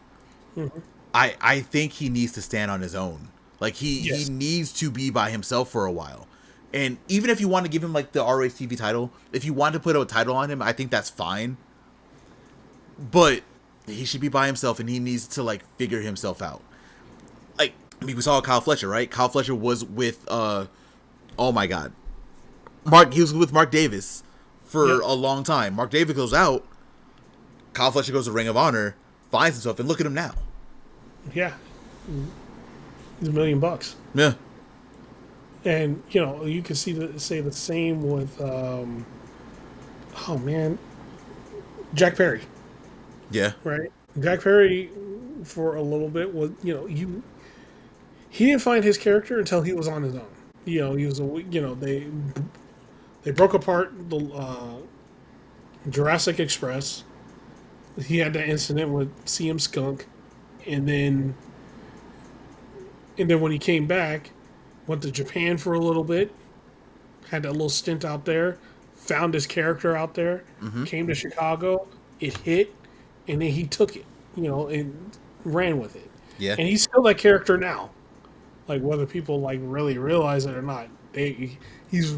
Mm-hmm. I think he needs to stand on his own. Like he Yes. needs to be by himself for a while. And even if you want to give him like the ROH TV title, if you want to put a title on him, I think that's fine. But he should be by himself, and he needs to like figure himself out. Like, I mean, we saw Kyle Fletcher, right? Kyle Fletcher was with oh my god, he was with Mark Davis for a long time. Mark Davis goes out, Kyle Fletcher goes to Ring of Honor, finds himself, and look at him now. Yeah. He's $1 million. Yeah. And, you know, you can say the same with, Jack Perry. Yeah. Right? Jack Perry, for a little bit, was, you know, he didn't find his character until he was on his own. You know, he was, they broke apart the Jurassic Express. He had that incident with CM Skunk. And then when he came back, went to Japan for a little bit, had that little stint out there, found his character out there, came to Chicago, it hit, and then he took it, you know, and ran with it. Yeah. And he's still that character now. Like, whether people like really realize it or not, he's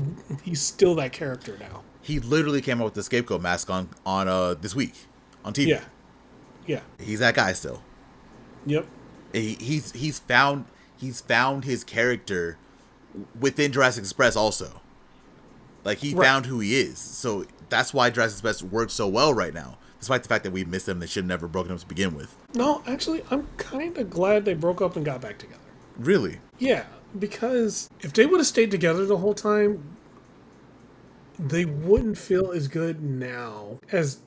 still that character now. He literally came out with the scapegoat mask on this week on TV. Yeah. Yeah. He's that guy still. Yep. He's found his character within Jurassic Express also. Like, he found who he is. So that's why Jurassic Express works so well right now. Despite the fact that we missed them, they should have never broken up to begin with. No, actually, I'm kind of glad they broke up and got back together. Really? Yeah, because if they would have stayed together the whole time, they wouldn't feel as good now as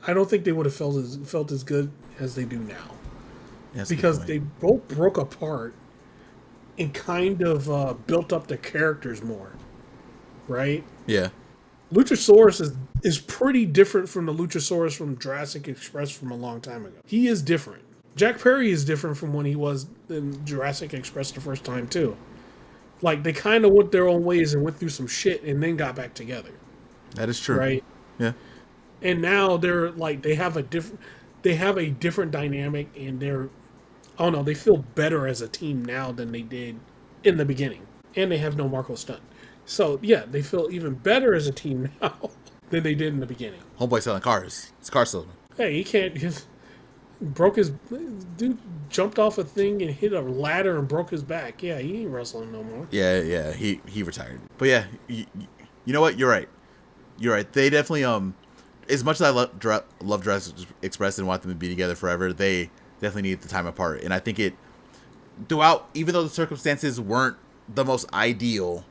I don't think they would have felt as good as they do now. That's because they both broke apart and kind of built up their characters more, right? Yeah. Luchasaurus is pretty different from the Luchasaurus from Jurassic Express from a long time ago. He is different. Jack Perry is different from when he was in Jurassic Express the first time too. Like, they kind of went their own ways and went through some shit and then got back together. That is true. Right? Yeah. And now they're like they have a different dynamic, and they feel better as a team now than they did in the beginning. And they have no Marco Stunt. So, yeah, they feel even better as a team now than they did in the beginning. Homeboy selling cars. It's a car salesman. Hey, he can't... Dude jumped off a thing and hit a ladder and broke his back. Yeah, he ain't wrestling no more. Yeah, he retired. But yeah, you know what? You're right. They definitely, as much as I love Jurassic Express and want them to be together forever, they definitely need the time apart. And I think throughout, even though the circumstances weren't the most ideal,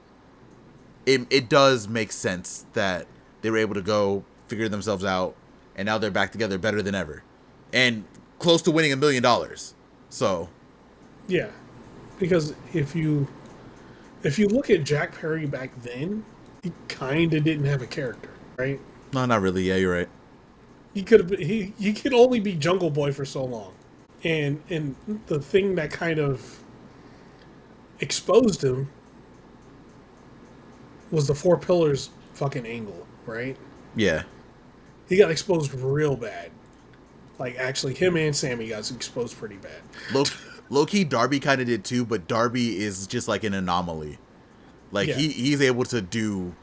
it does make sense that they were able to go figure themselves out, and now they're back together better than ever, and close to winning $1 million. So, yeah, because if you look at Jack Perry back then, he kind of didn't have a character, right? No, not really. Yeah, you're right. He could only be Jungle Boy for so long, and the thing that kind of exposed him was the Four Pillars fucking angle, right? Yeah. He got exposed real bad. Like, actually, him and Sammy got exposed pretty bad. Low-key, Darby kind of did too, but Darby is just like an anomaly. Like, he's able to do...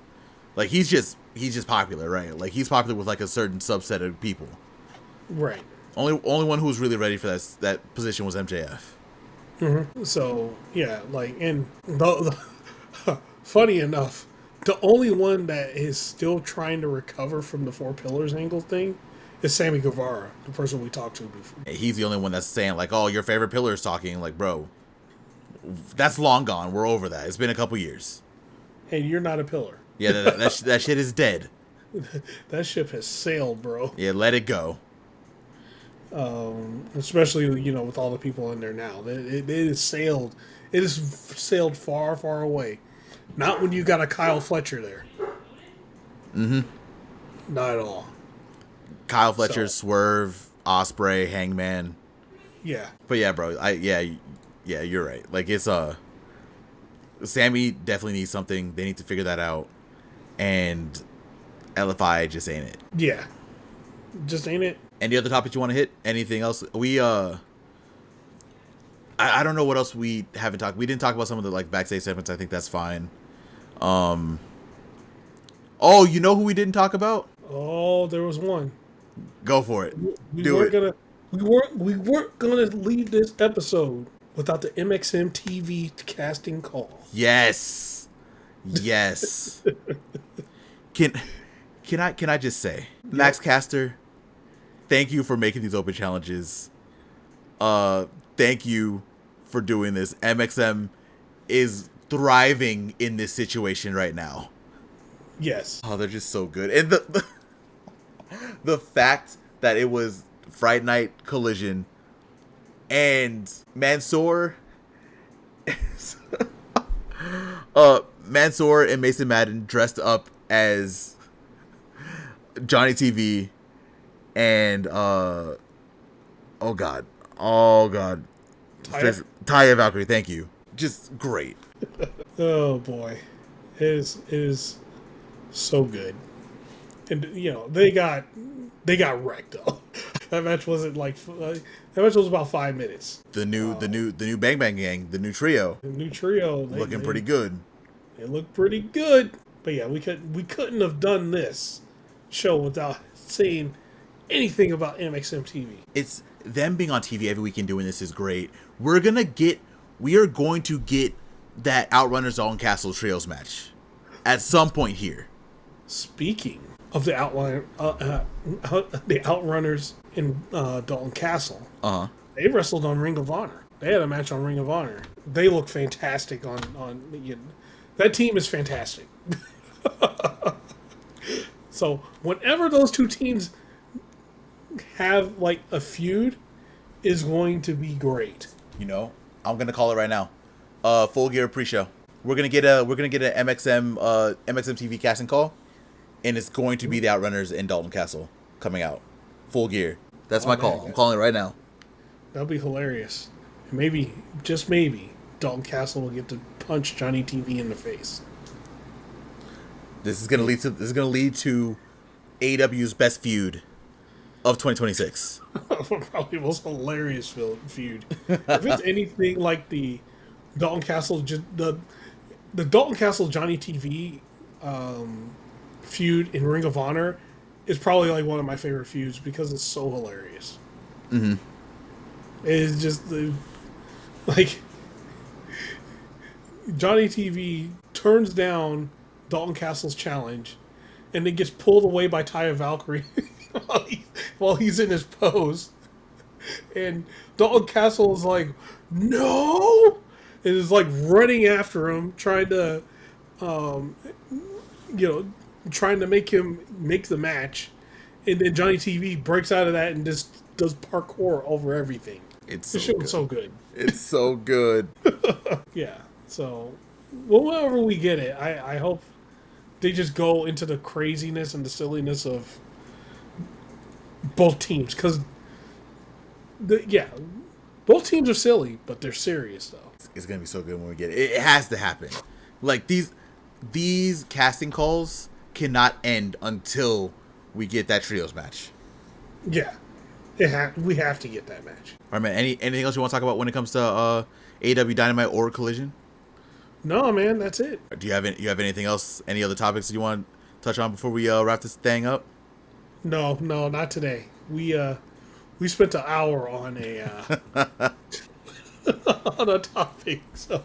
Like, he's just popular, right? Like, he's popular with, like, a certain subset of people. Right. Only one who was really ready for that position was MJF. Mm-hmm. So, yeah, like, and funny enough, the only one that is still trying to recover from the Four Pillars angle thing is Sammy Guevara, the person we talked to before. He's the only one that's saying, like, oh, your favorite pillar is talking. Like, bro, that's long gone. We're over that. It's been a couple years. And you're not a pillar. Yeah, that shit is dead. That ship has sailed, bro. Yeah, let it go. Especially, with all the people in there now. It is sailed. It is sailed far, far away. Not when you got a Kyle Fletcher there. Mm-hmm. Not at all. Kyle Fletcher, Swerve, Ospreay, Hangman. Yeah. But yeah, bro. You're right. Like, it's Sammy definitely needs something. They need to figure that out. And LFI just ain't it. Yeah, just ain't it. Any other topics you want to hit? Anything else? I don't know what else we haven't talked. We didn't talk about some of the like backstage segments. I think that's fine. Oh, you know who we didn't talk about? Oh, there was one. Go for it. We weren't gonna leave this episode without the MXM TV casting call. Yes. Can I just say, yep. Max Caster, thank you for making these open challenges. Thank you for doing this. MXM is thriving in this situation right now. Yes. Oh, they're just so good. And the fact that it was Fright Night Collision and Mansoor and Mason Madden dressed up as Johnny TV and oh god Taya Valkyrie, thank you. Just great. Oh boy, it is so good. And they got wrecked though. That match wasn't like that match was about 5 minutes. The new Bang Bang Gang, the new trio. Looking pretty good. It looked pretty good. But yeah, we couldn't have done this show without saying anything about MXM TV. It's them being on TV every weekend doing this is great. We are going to get that Outrunners Dalton Castle Trios match at some point here. Speaking of the Outrunners in Dalton Castle, they wrestled on Ring of Honor. They had a match on Ring of Honor. They look fantastic on that team is fantastic. So whenever those two teams have like a feud, is going to be great. I'm gonna call it right now. Full Gear pre-show. We're gonna get a MXM TV casting call, and it's going to be the Outrunners in Dalton Castle coming out. Full Gear. That's my call. I'm calling it right now. That'll be hilarious. And maybe, just maybe, Dalton Castle will get to punch Johnny TV in the face. This is gonna lead to AEW's best feud of 2026. Probably the most hilarious feud. If it's anything like the Dalton Castle, the Dalton Castle Johnny TV feud in Ring of Honor is probably like one of my favorite feuds because it's so hilarious. Mm-hmm. It's just like Johnny TV turns down Dalton Castle's challenge and then gets pulled away by Taya Valkyrie while he's in his pose. And Dalton Castle is like, no! And is like running after him, trying to make him make the match. And then Johnny TV breaks out of that and just does parkour over everything. It's so good. It's so good. Yeah. So, whenever we get it, I hope they just go into the craziness and the silliness of both teams. Because, both teams are silly, but they're serious, though. It's going to be so good when we get it. It has to happen. Like, these casting calls cannot end until we get that trios match. Yeah. We have to get that match. All right, man. Anything else you want to talk about when it comes to AEW Dynamite or Collision? No, man. That's it. Do you have anything else? Any other topics that you want to touch on before we wrap this thing up? No, not today. We spent an hour on a topic, so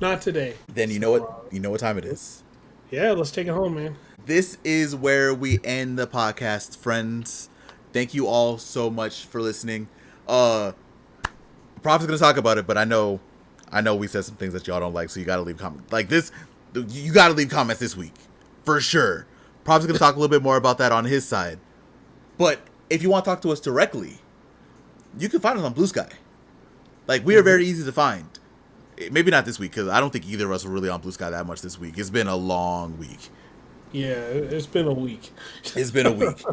not today. Then you know what time it is. Yeah, let's take it home, man. This is where we end the podcast, friends. Thank you all so much for listening. Prof's gonna talk about it, but I know we said some things that y'all don't like, so you gotta leave comments. Like this, you gotta leave comments this week. For sure. Prof's gonna talk a little bit more about that on his side. But if you want to talk to us directly, you can find us on Blue Sky. Like, we are very easy to find. Maybe not this week, because I don't think either of us were really on Blue Sky that much this week. It's been a long week. Yeah, it's been a week. It's been a week.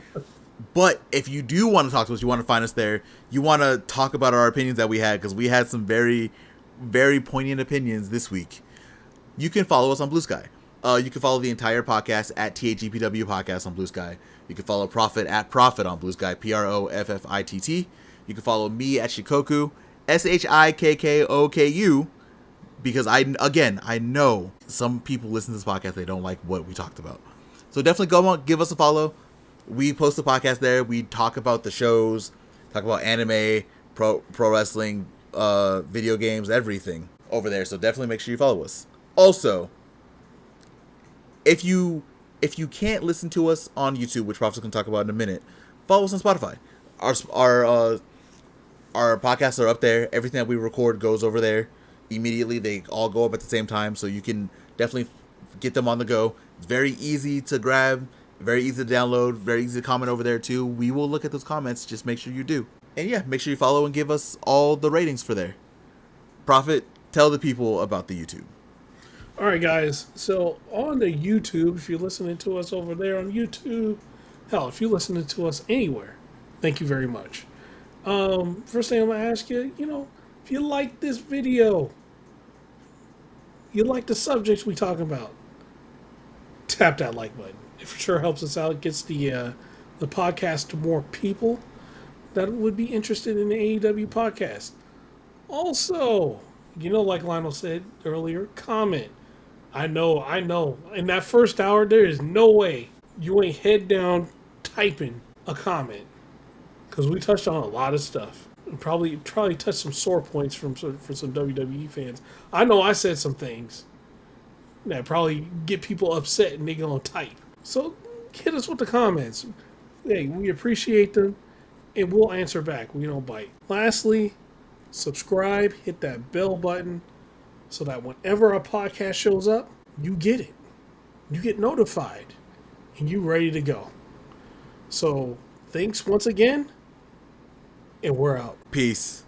But if you do want to talk to us, you want to find us there, you want to talk about our opinions that we had, because we had some very, very poignant opinions this week, you can follow us on Blue Sky. You can follow the entire podcast at THGPW Podcast on Blue Sky. You can follow Proffitt at Proffitt on Blue Sky, PROFFITT. You can follow me at Shikoku, SHIKKOKU, because I know some people listen to this podcast, they don't like what we talked about. So definitely go on, give us a follow. We post the podcast there. We talk about the shows, talk about anime, pro wrestling, video games, everything over there. So definitely make sure you follow us. Also, if you can't listen to us on YouTube, which Prof's going to talk about in a minute, follow us on Spotify. Our podcasts are up there. Everything that we record goes over there immediately. They all go up at the same time, so you can definitely get them on the go. It's very easy to grab, very easy to download, very easy to comment over there too. We will look at those comments. Just make sure you do. And yeah, make sure you follow and give us all the ratings for there. Proffitt, tell the people about the YouTube. All right, guys. So on the YouTube, if you're listening to us over there on YouTube, hell, if you're listening to us anywhere, thank you very much. First thing I'm gonna ask you, if you like this video, you like the subjects we talking about, tap that like button. It for sure helps us out. It gets the podcast to more people that would be interested in the AEW podcast. Also, like Lionel said earlier, comment. I know. In that first hour, there is no way you ain't head down typing a comment, because we touched on a lot of stuff. And probably touched some sore points for some WWE fans. I know I said some things that probably get people upset and they gonna type. So hit us with the comments. Hey, we appreciate them, and we'll answer back. We don't bite. Lastly, subscribe, hit that bell button, so that whenever a podcast shows up, you get it. You get notified, and you ready to go. So thanks once again, and we're out. Peace.